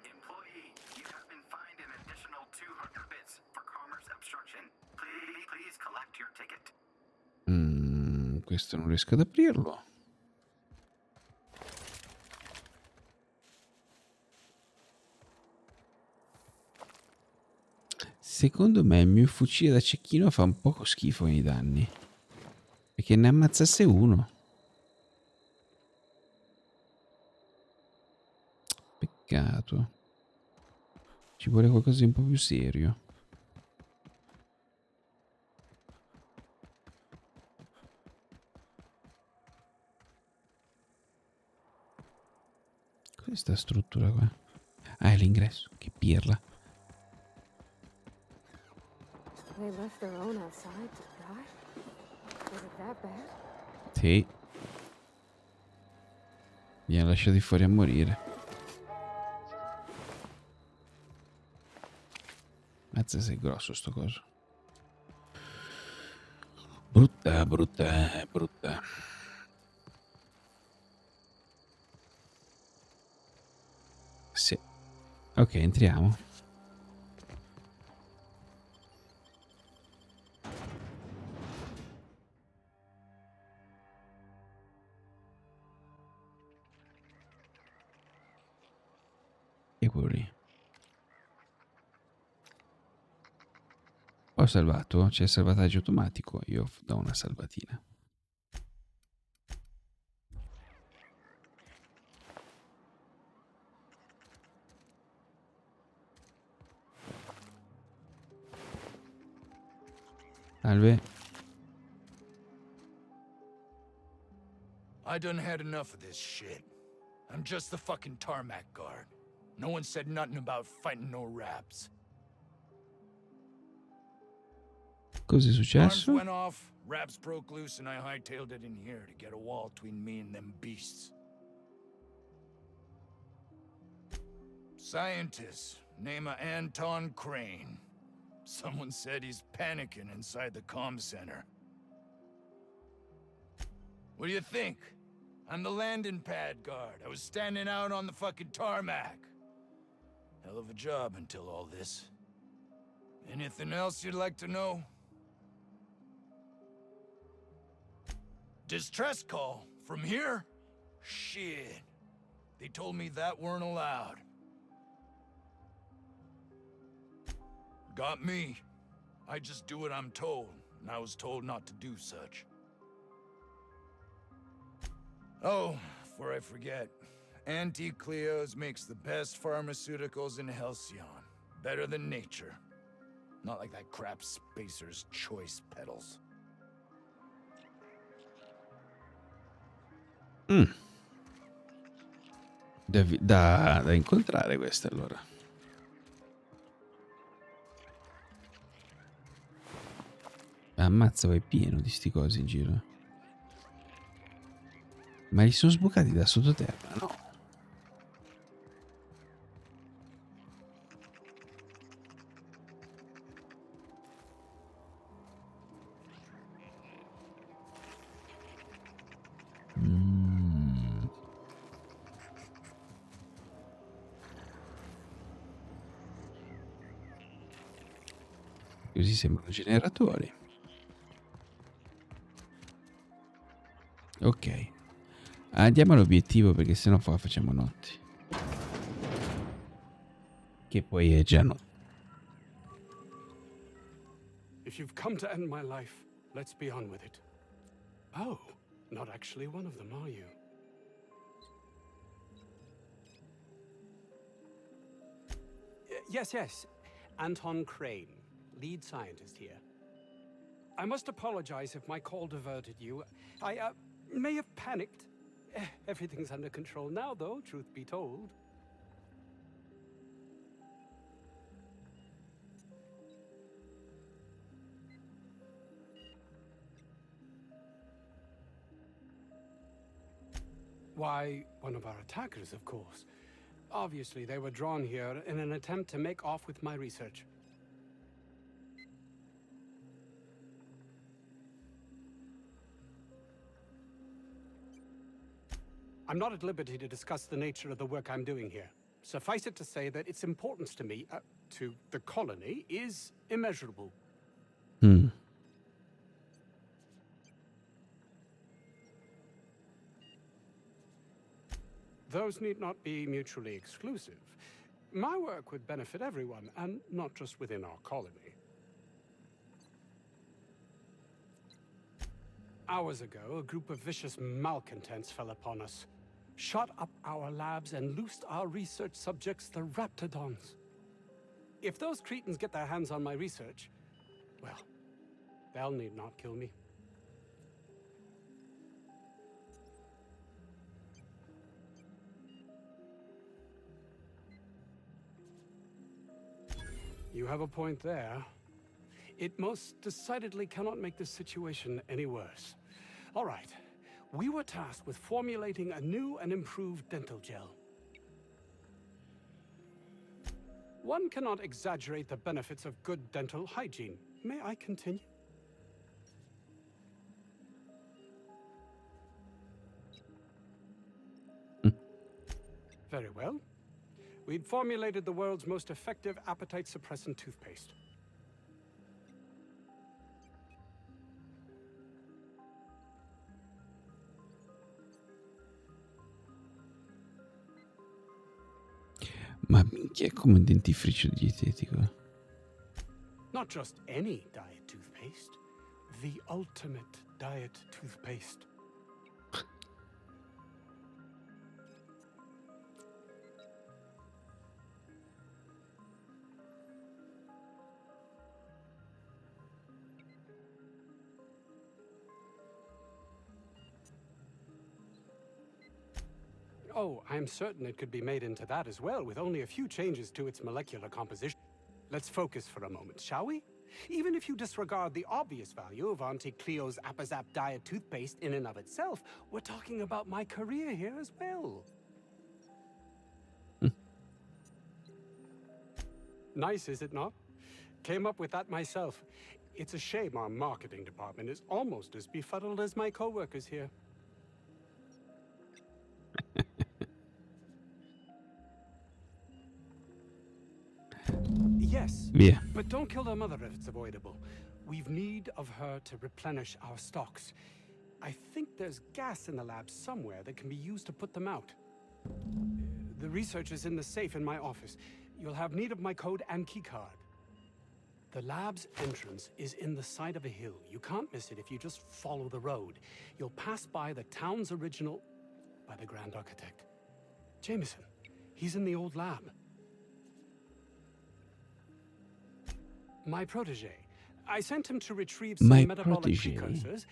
[SPEAKER 18] Employee, you have been fined an additional 200 bits for commerce obstruction. Please collect your ticket.
[SPEAKER 1] Questo non riesco ad aprirlo. Secondo me il mio fucile da cecchino fa un poco schifo nei danni. Perché ne ammazzasse uno. Peccato. Ci vuole qualcosa di un po' più serio. Cos'è sta struttura qua? Ah, è l'ingresso. Che pirla.
[SPEAKER 13] They left their own outside to die? Was it that bad?
[SPEAKER 1] Sì. Mi ha lasciati fuori a morire. Mazza, sei grosso sto coso. Brutta, brutta, brutta. Sì. Ok, entriamo. E quello lì. Ho salvato, c'è il salvataggio automatico, io do una salvatina. Salve.
[SPEAKER 19] I done had enough of this shit. I'm just the fucking tarmac guard. No one said nothing about fighting no raps.
[SPEAKER 1] Cos'è
[SPEAKER 19] Arms
[SPEAKER 1] successo?
[SPEAKER 19] went off, raps broke loose, and I hightailed it in here to get a wall between me and them beasts. Scientist, name of Anton Crane. Someone said he's panicking inside the comm center. What do you think? I'm the landing pad guard. I was standing out on the fucking tarmac. Hell of a job until all this. Anything else you'd like to know? Distress call? From here? Shit. They told me that weren't allowed. Got me. I just do what I'm told, and I was told not to do such. Oh, before I forget, Auntie Cleo's makes the best pharmaceuticals in Halcyon. Better than nature. Not like that crap Spacer's Choice pedals.
[SPEAKER 1] Da incontrare questa allora. Ammazza, vai pieno di sti cosi in giro. Ma li sono sbucati da sottoterra, no? Così sembrano generatori. Ok. Andiamo all'obiettivo perché sennò poi facciamo notti. Che poi è già notte.
[SPEAKER 20] If you've come to end my life, let's be on with it. Oh, not actually one of them, are you? Yes. Anton Crane, lead scientist here. I must apologize if my call diverted you. I may have panicked. Everything's under control now, though, truth be told. Why, one of our attackers, of course. Obviously, they were drawn here in an attempt to make off with my research. I'm not at liberty to discuss the nature of the work I'm doing here. Suffice it to say that its importance to me, to the colony, is immeasurable. Those need not be mutually exclusive. My work would benefit everyone, and not just within our colony. Hours ago, a group of vicious malcontents fell upon us, shot up our labs, and loosed our research subjects, the Raptidons. If those cretins get their hands on my research, well, they'll need not kill me. You have a point there. It most decidedly cannot make this situation any worse. All right. We were tasked with formulating a new and improved dental gel. One cannot exaggerate the benefits of good dental hygiene. May I continue? Very well. We'd formulated the world's most effective appetite-suppressant toothpaste.
[SPEAKER 1] Ma minchia, è come un dentifricio dietetico.
[SPEAKER 20] Not just any diet toothpaste, the ultimate diet toothpaste. Oh, I'm certain it could be made into that as well, with only a few changes to its molecular composition. Let's focus for a moment, shall we? Even if you disregard the obvious value of Auntie Cleo's Appazap diet toothpaste in and of itself, we're talking about my career here as well. Nice, is it not? Came up with that myself. It's a shame our marketing department is almost as befuddled as my co-workers here. Yes,
[SPEAKER 1] Via.
[SPEAKER 20] But don't kill their mother if it's avoidable. We've need of her to replenish our stocks. I think there's gas in the lab somewhere that can be used to put them out. The research is in the safe in my office. You'll have need of my code and keycard. The lab's entrance is in the side of a hill. You can't miss it if you just follow the road. You'll pass by the town's original... by the Grand Architect. Jameson. He's in the old lab. My protege. I sent him to retrieve some metabolic precursors,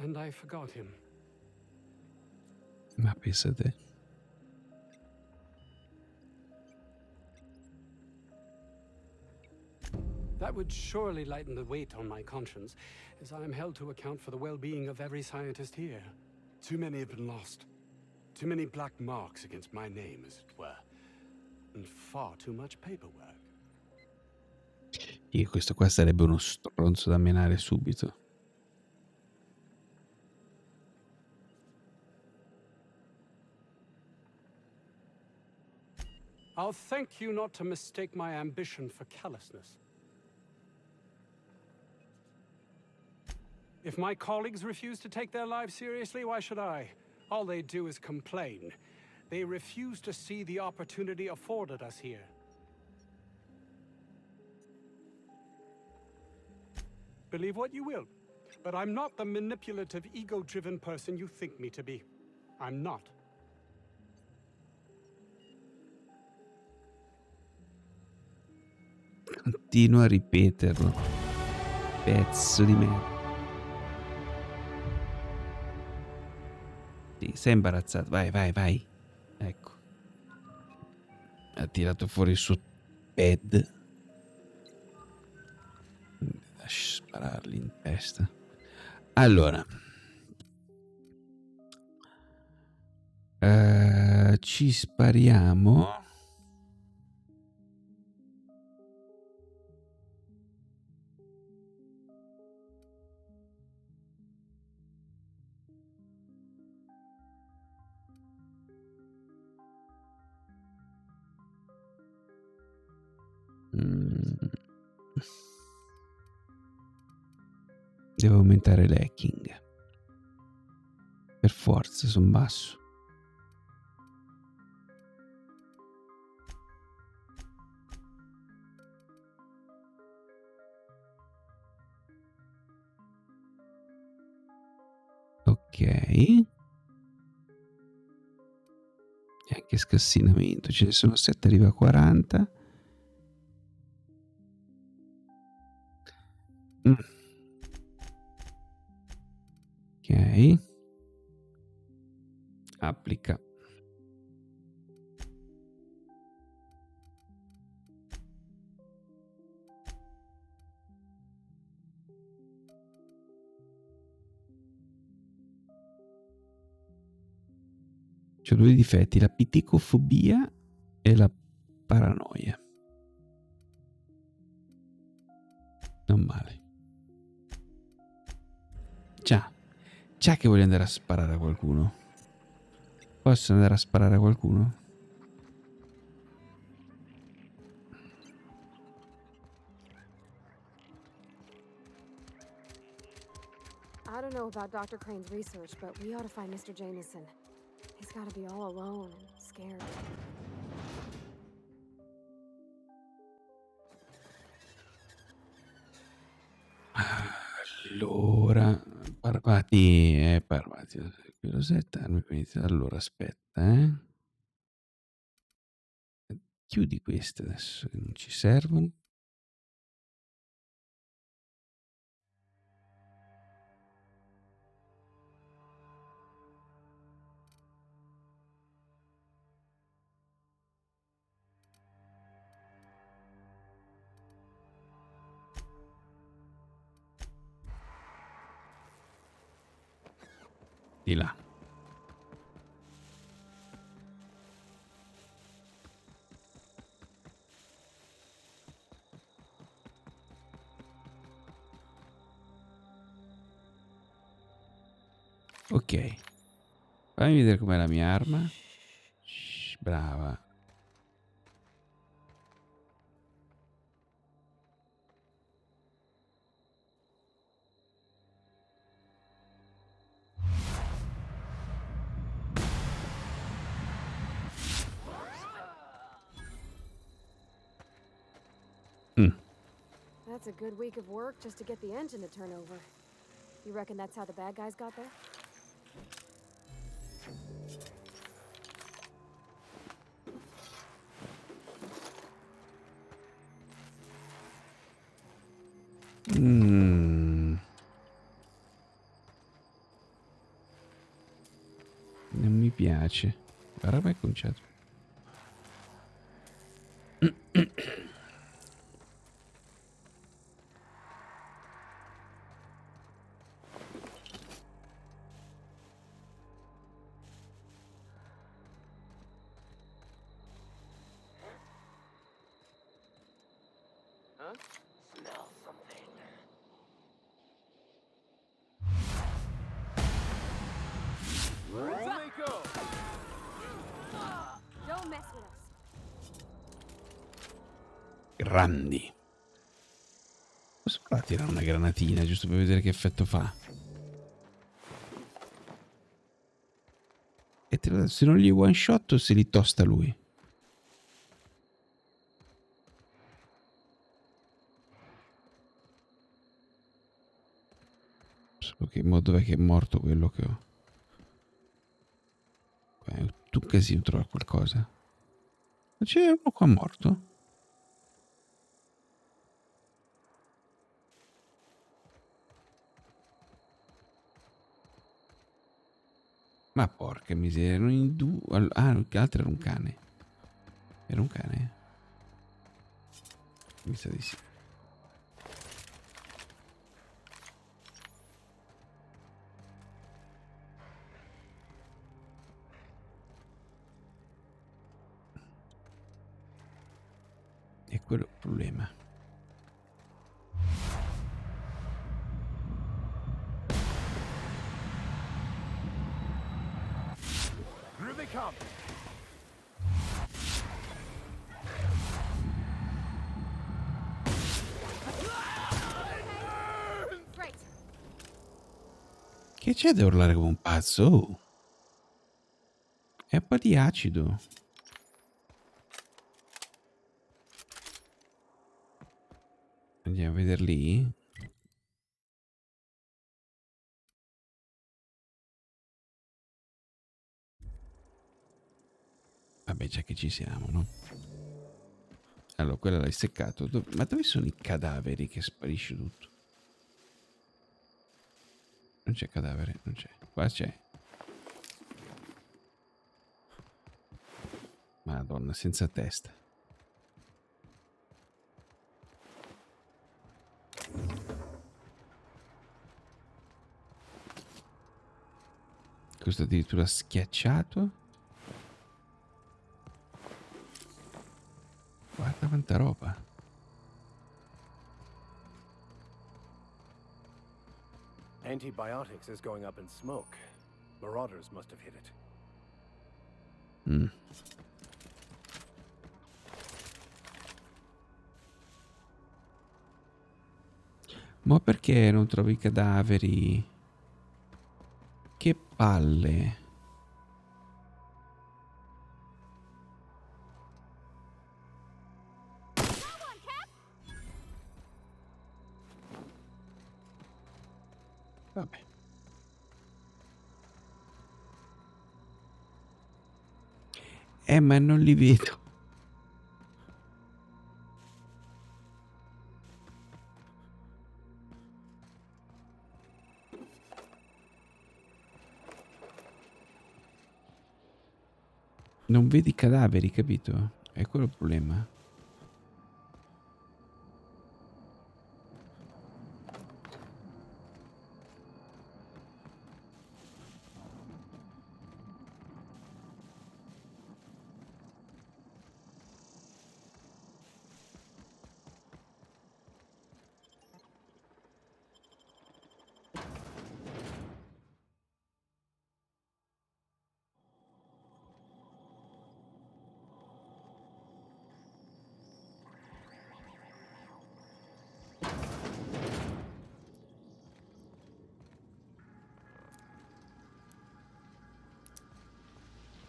[SPEAKER 20] and I forgot him.
[SPEAKER 1] Ma pensa te.
[SPEAKER 20] That would surely lighten the weight on my conscience, as I am held to account for the well-being of every scientist here. Too many have been lost. Too many black marks against my name, as it were. And far too much paperwork.
[SPEAKER 1] E questo qua sarebbe uno stronzo da menare subito.
[SPEAKER 20] I'll thank you not to mistake my ambition for callousness. If my colleagues refuse to take their lives seriously, why should I? All they do is complain. They refuse to see the opportunity afforded us here. Believe what you will, but I'm not the manipulative, ego-driven person you think me to be. I'm not.
[SPEAKER 1] Continuo a ripeterlo. Pezzo di me. Sì, sei imbarazzato. Vai, vai, vai. Ecco. Ha tirato fuori il suo pad. Spararli in testa. Allora, ci spariamo. Devo aumentare l'hacking. Per forza, sono basso. Ok. E anche scassinamento. Ce ne sono 7, arriva a 40. Ok. Applica. C'ho 2 difetti, la piticofobia e la paranoia. Non male. Già che voglio andare a sparare a qualcuno. Posso andare a sparare a qualcuno?
[SPEAKER 13] I don't know about Dr. Crane's research, but we ought to find Mr. Jameson. He's got to be all alone and scared.
[SPEAKER 1] Allora, parvati, quello settarmi, quindi allora aspetta, chiudi queste adesso che non ci servono. Di là. Ok, fammi vedere com'è la mia arma. Shh, brava.
[SPEAKER 13] That's a good week of work just to get the engine to turn over. You reckon that's how the bad guys got there?
[SPEAKER 1] Non mi piace. Guarda come è cominciato.
[SPEAKER 18] Smell something.
[SPEAKER 13] Don't mess with us.
[SPEAKER 1] Grandi. Posso provare a tirare una granatina giusto per vedere che effetto fa? E se non gli one shot se li tosta lui. Solo che dov'è che è morto quello che ho? Tu che si trova qualcosa? Ma c'è uno qua morto? Ma porca miseria, non in due. Ah, che altro era un cane. Era un cane? Mi sa di sì. quello è il problema.
[SPEAKER 4] Here they come.
[SPEAKER 1] Che c'è da urlare come un pazzo? Oh. È un po' di acido. Andiamo a vedere lì. Vabbè, già che ci siamo, no? Allora, quella l'hai seccato. Ma dove sono i cadaveri che sparisce tutto? Non c'è cadavere, non c'è. Qua c'è. Madonna, senza testa. Questo addirittura schiacciato. Guarda quanta roba.
[SPEAKER 4] Antibiotics is going up in smoke. Marauders must have hit it.
[SPEAKER 1] Ma perché non trovi i cadaveri? Che palle. Vabbè. Ma non li vedo. Non vedi i cadaveri, capito? È quello il problema.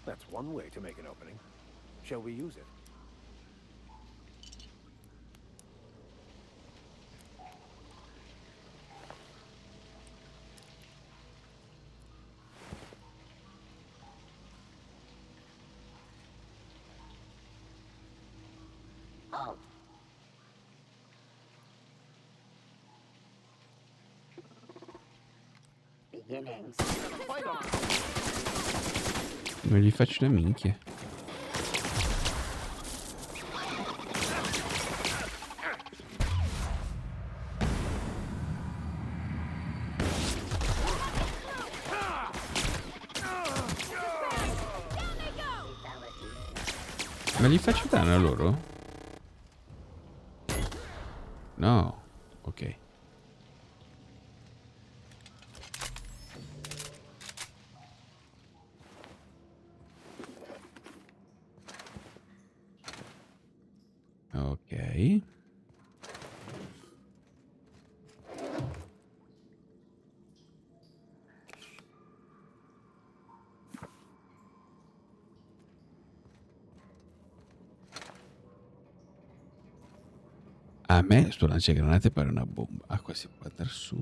[SPEAKER 4] That's one way to make an opening. Shall we use it?
[SPEAKER 2] Halt. Beginnings.
[SPEAKER 1] Non gli faccio una minchia. Ma gli faccio danno a loro? No. Ok. Ok. A me sto lanciagranate pare una bomba. Ah, qua si può andare su.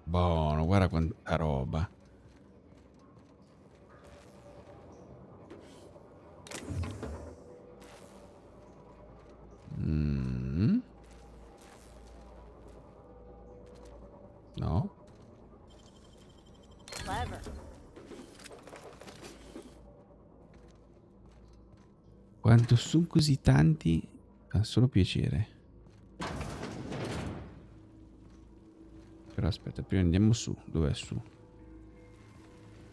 [SPEAKER 1] Buono, guarda quanta roba. No.
[SPEAKER 10] Clever.
[SPEAKER 1] Quando sono così tanti, fa solo piacere. Però aspetta, prima andiamo su. Dov'è su?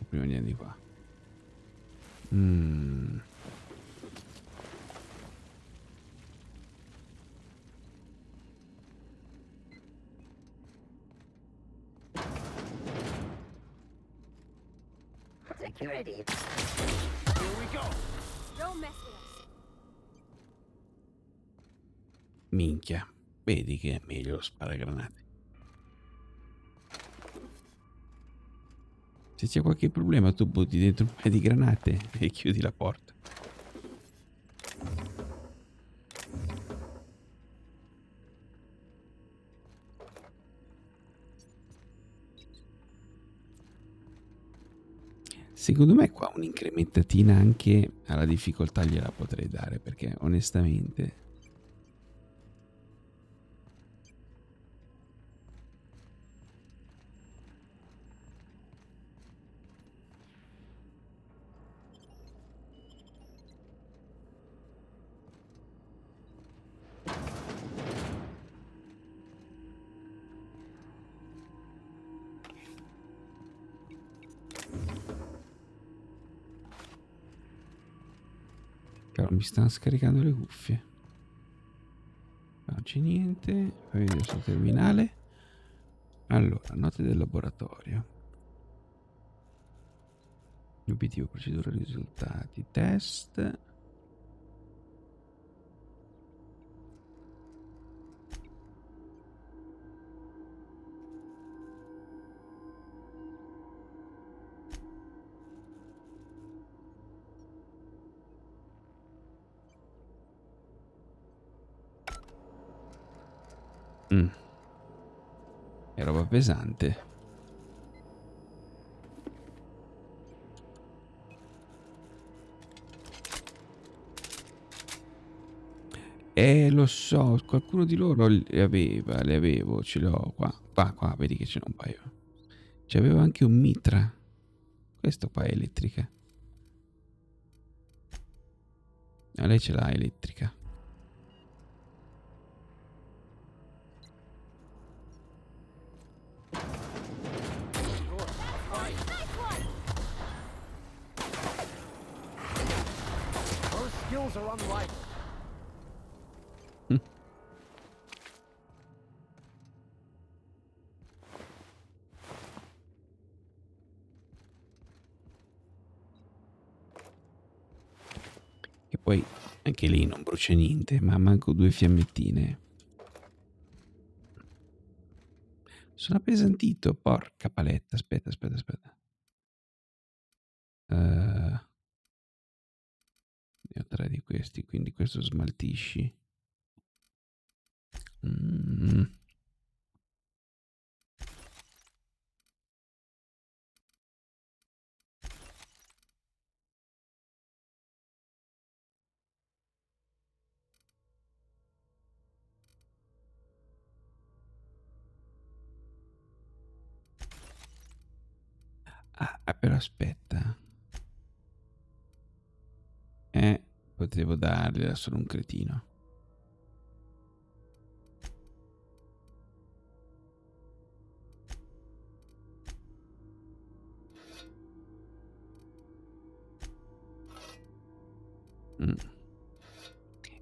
[SPEAKER 1] Prima andiamo di qua.
[SPEAKER 2] Security.
[SPEAKER 18] Here we go.
[SPEAKER 13] Don't mess with us.
[SPEAKER 1] Minchia, vedi che è meglio lo sparagranate. Se c'è qualche problema tu butti dentro un paio di granate e chiudi la porta. Secondo me qua un'incrementatina anche alla difficoltà gliela potrei dare, perché onestamente... Però mi stanno scaricando le cuffie. Non c'è niente. Fammi vedere sul terminale. Allora, note del laboratorio. Obiettivo, procedura, risultati, test. È roba pesante. Lo so, qualcuno di loro le avevo, ce le ho qua. Qua, vedi che ce n'ho un paio. C'avevo anche un mitra. Questo qua è elettrica. No, lei ce l'ha elettrica.
[SPEAKER 4] Her skills are unrivaled.
[SPEAKER 1] E poi anche lì non brucia niente, ma manco due fiammettine. Sono appesantito, porca paletta. Aspetta. Ne ho 3 di questi, quindi questo smaltisci. Però aspetta. Potevo dargliela, sono un cretino.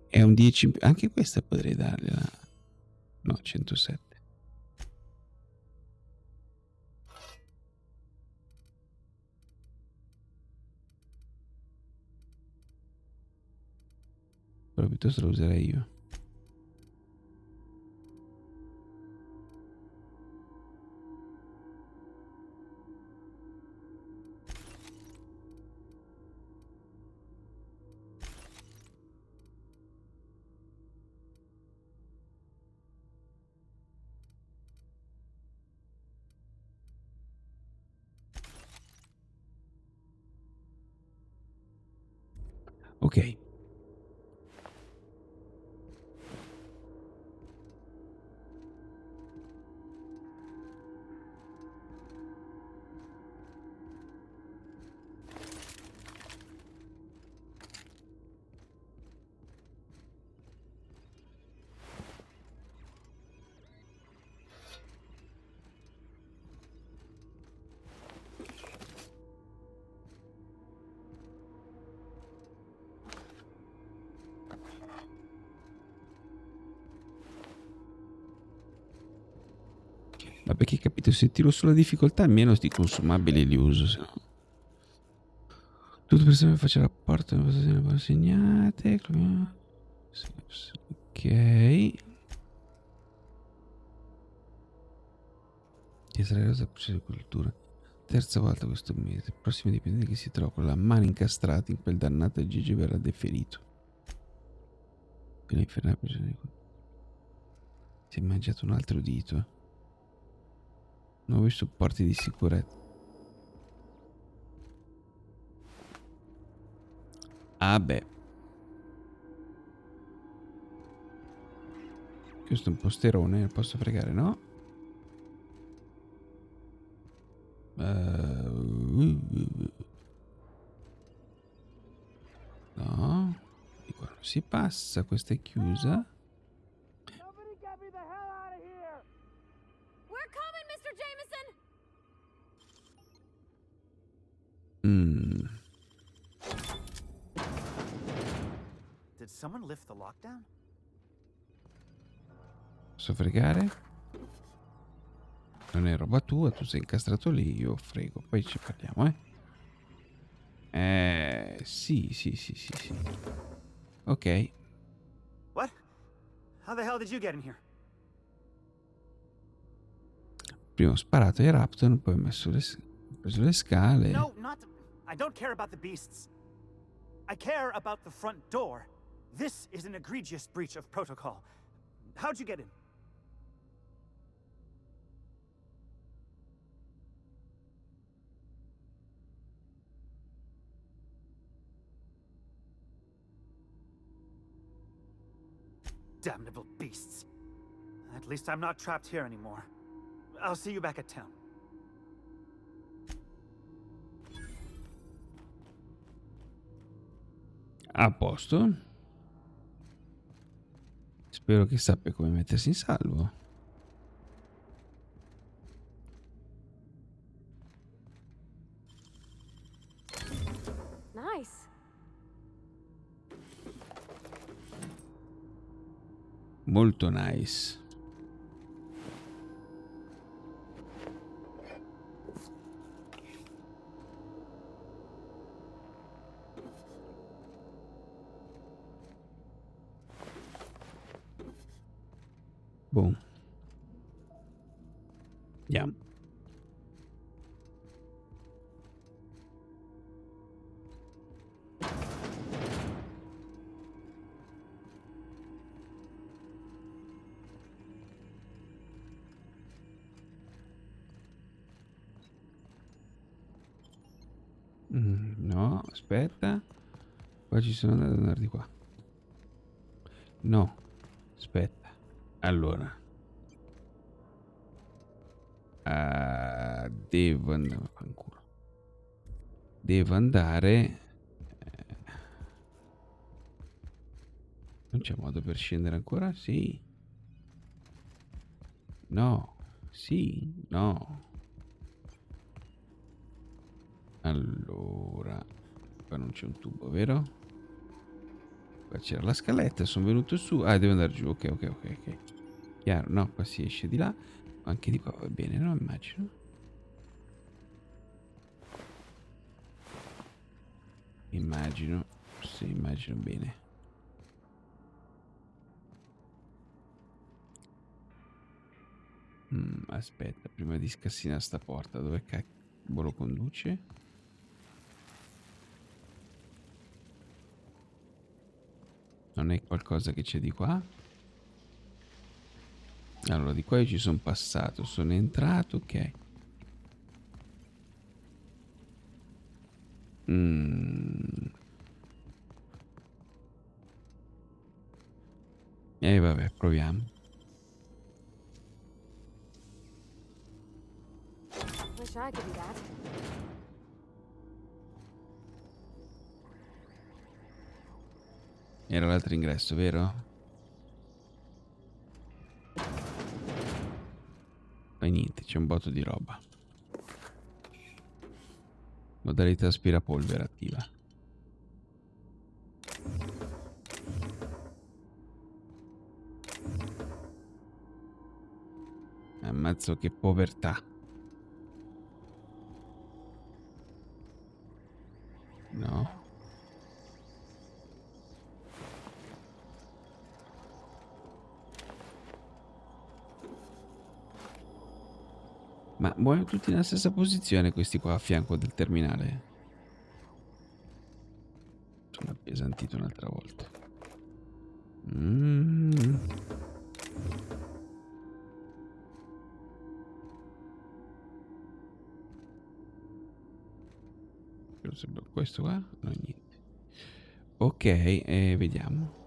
[SPEAKER 1] È un 10, anche questa potrei dargliela. No, 107. Però piuttosto lo userei io. Ok. Ma perché capito, se tiro sulla difficoltà meno di consumabili li uso, se no. Tutte le persone che faccio rapporto alle posizioni assegnate. Ok. Ti sarei rosa di cultura. Terza volta questo mese. Il prossimo dipendente che si trova con la mano incastrata in quel dannato Gigi verrà deferito. Si è mangiato un altro dito. Nuovi supporti di sicurezza. Ah beh. Questo è un posterone, lo posso fregare, no? No. Di qua non si passa, questa è chiusa.
[SPEAKER 13] We're coming, Mr. Jameson!
[SPEAKER 6] Did someone lift the lockdown?
[SPEAKER 1] Posso fregare? Non è roba tua, tu sei incastrato lì, io frego, poi ci parliamo, sì. Ok.
[SPEAKER 6] What? How the hell did you get in here?
[SPEAKER 1] Prima ho sparato ai Raptor, poi ho preso le scale.
[SPEAKER 6] No, not... I don't care about the beasts. I care about the front door. This is an egregious breach of protocol. How'd you get in? Damnable beasts. At least I'm not trapped here anymore. I'll see you back at town.
[SPEAKER 1] A posto. Spero che sappia come mettersi in salvo.
[SPEAKER 13] Nice.
[SPEAKER 1] Molto nice. Boom. Andiamo. No, aspetta. Qua ci sono da andare di qua. No, aspetta. Allora. Devo andare ancora. Devo andare. Non c'è modo per scendere ancora? Sì. No. Sì. No. Allora. Qua non c'è un tubo, vero? Qua c'era la scaletta, sono venuto su. Ah, devo andare giù. Ok. Chiaro, no, qua si esce di là. Anche di qua va bene, no? Immagino. Sì, immagino bene. Aspetta, prima di scassinare sta porta, dove cacchio lo conduce? Non è qualcosa che c'è di qua? Allora, di qua io ci sono passato, sono entrato, ok. Vabbè, proviamo.
[SPEAKER 13] Wish I could do that.
[SPEAKER 1] Era l'altro ingresso, vero? E niente, c'è un botto di roba. Modalità aspirapolvere attiva. Ammazzo, che povertà. No. Ma muoiono tutti nella stessa posizione questi qua a fianco del terminale. Sono appesantito un'altra volta. Questo qua? No, niente. Ok, vediamo.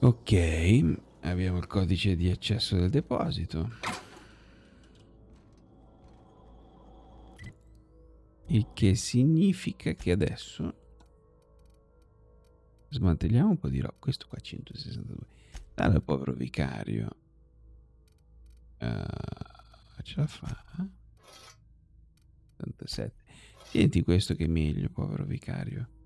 [SPEAKER 1] Ok, abbiamo il codice di accesso del deposito. Il che significa che adesso smantelliamo un po' di roba. Questo qua 162. Dal povero vicario. Ce la fa? 87. Senti questo che è meglio, povero vicario.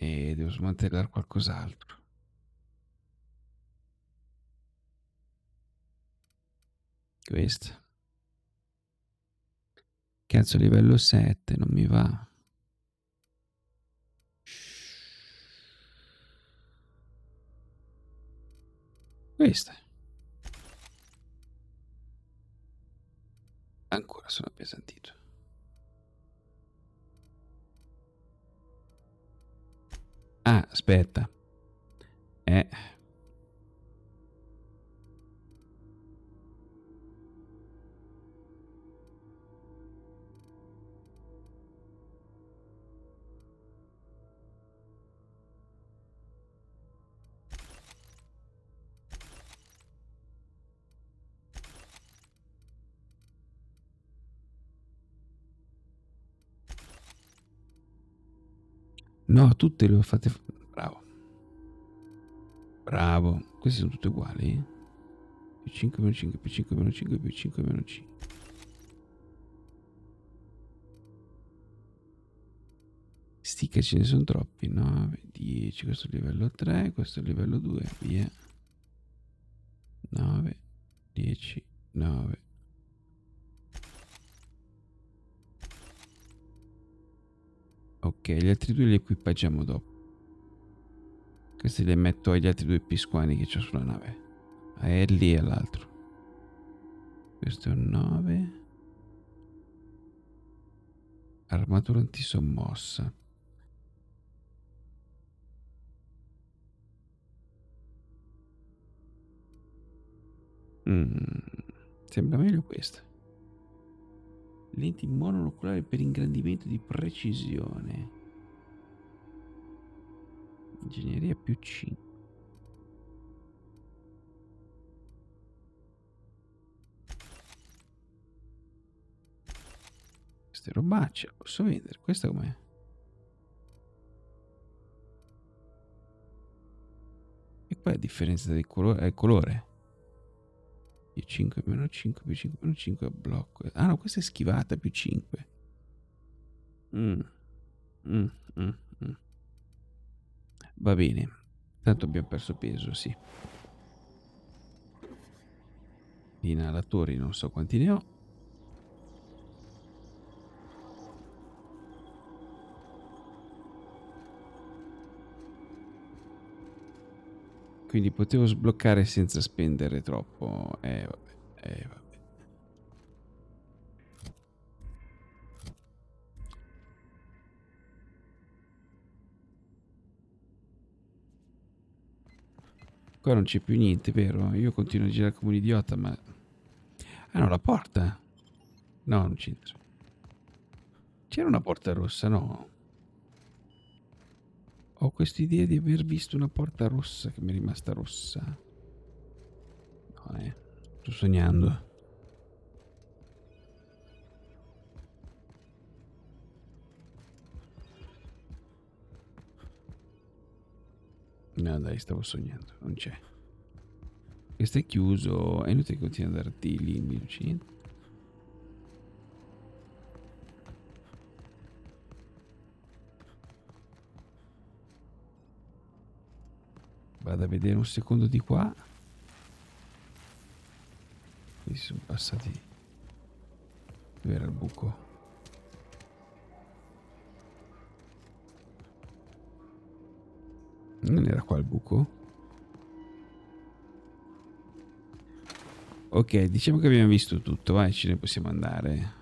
[SPEAKER 1] E devo smantellare qualcos'altro. Questa. Cazzo, livello 7, non mi va. Questa. Ancora sono appesantito. Ah, aspetta. No, tutte le ho fatte. Bravo. Bravo. Queste sono tutte uguali. Più 5 meno 5 più 5 meno 5 più 5 meno 5. Stica, ce ne sono troppi. 9, 10. Questo è il livello 3. Questo è il livello 2. Via. 9, 10, 9. Ok, gli altri due li equipaggiamo dopo. Questi li metto agli altri due pisquani che ho sulla nave. A Ellie e all'altro. Questo è un 9. Armatura antisommossa. Sembra meglio questa. Lenti monoculari per ingrandimento di precisione. Ingegneria più 5. Queste robacce posso vendere. Questa com'è? E qual è la differenza del colore? È il colore. Più 5 meno 5 più 5 meno 5 a blocco. Ah no, questa è schivata più 5. Va bene. Tanto abbiamo perso peso, sì. Gli inalatori non so quanti ne ho. Quindi potevo sbloccare senza spendere troppo. Vabbè. Qua non c'è più niente, vero? Io continuo a girare come un idiota, ma... Ah no, la porta. No, non c'entra. C'era una porta rossa, no? Ho quest'idea di aver visto una porta rossa che mi è rimasta rossa. No, sto sognando. No, dai, stavo sognando, non c'è. Questo è chiuso, è inutile che continui a darti lì, vicino. Vado a vedere un secondo di qua. Qui si sono passati. Dove era il buco? Non era qua il buco? Ok, diciamo che abbiamo visto tutto, vai, ce ne possiamo andare.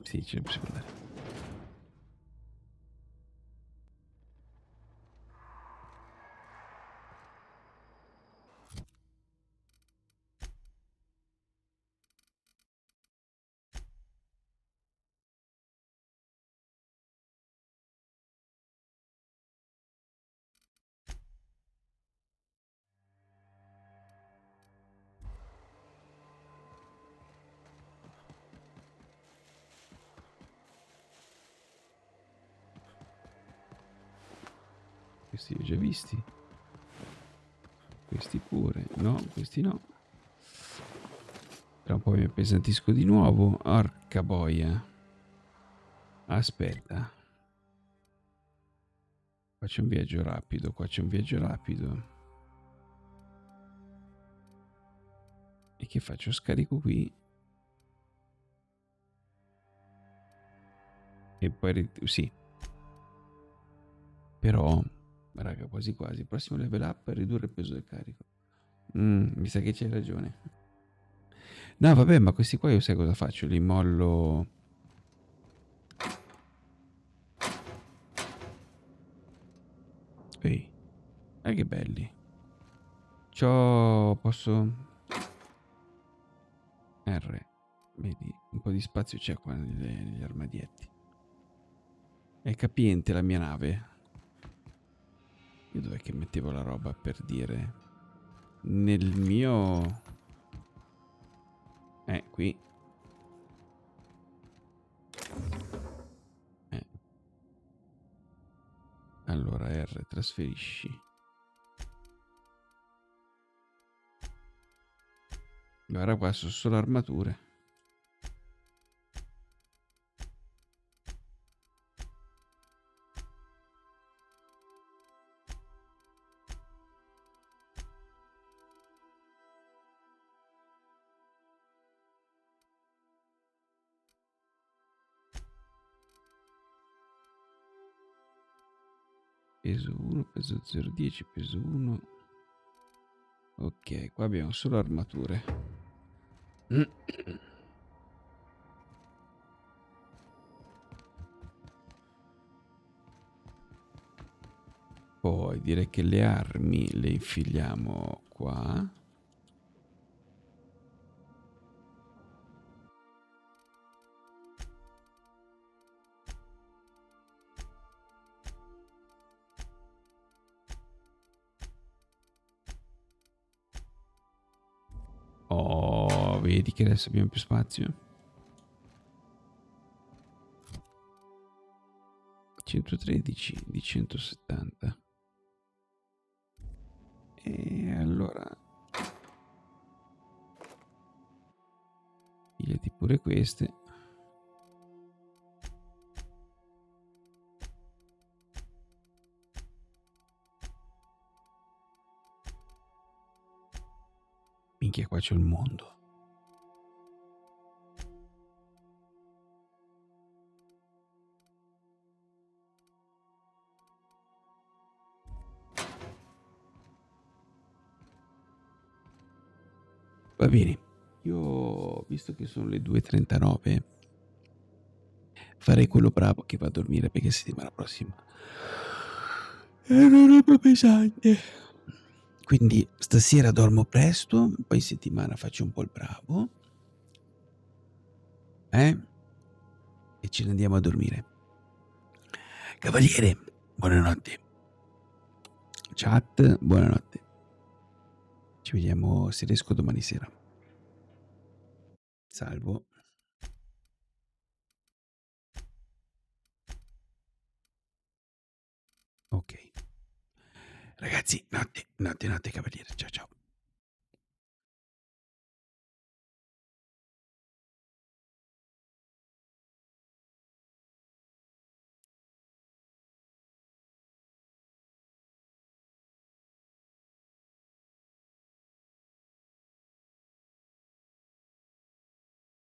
[SPEAKER 1] Sì, ce ne possiamo andare. Questi li ho già visti. Questi pure. No, questi no. Tra un po' mi appesantisco di nuovo. Orca boia. Aspetta. Qua c'è un viaggio rapido. Qua c'è un viaggio rapido. E che faccio? Scarico qui. E poi... Sì. Però... Raga, quasi quasi. Il prossimo level up è ridurre il peso del carico. Mi sa che c'hai ragione. No, vabbè, ma questi qua io sai cosa faccio? Li mollo... Ehi. Che belli. Posso... R. Vedi, un po' di spazio c'è qua negli armadietti. È capiente la mia nave. Io dov'è che mettevo la roba per dire? Nel mio... qui. Allora R, trasferisci. Guarda qua, sono solo armature. Peso 1, peso 0,10, peso 1. Ok, qua abbiamo solo armature. Poi direi che le armi le infiliamo qua. Oh, vedi che adesso abbiamo più spazio. 113 di 170. E allora pigliati pure queste. Minchia, qua c'è il mondo. Va bene, io visto che sono le 2:39 farei quello bravo che va a dormire perché settimana prossima È una roba pesante. Quindi stasera dormo presto, poi in settimana faccio un po' il bravo. E ce ne andiamo a dormire. Cavaliere, buonanotte. Chat, buonanotte. Ci vediamo se riesco domani sera. Salvo. Ok. Ragazzi, notte, notte, notte, cavaliere. Ciao, ciao.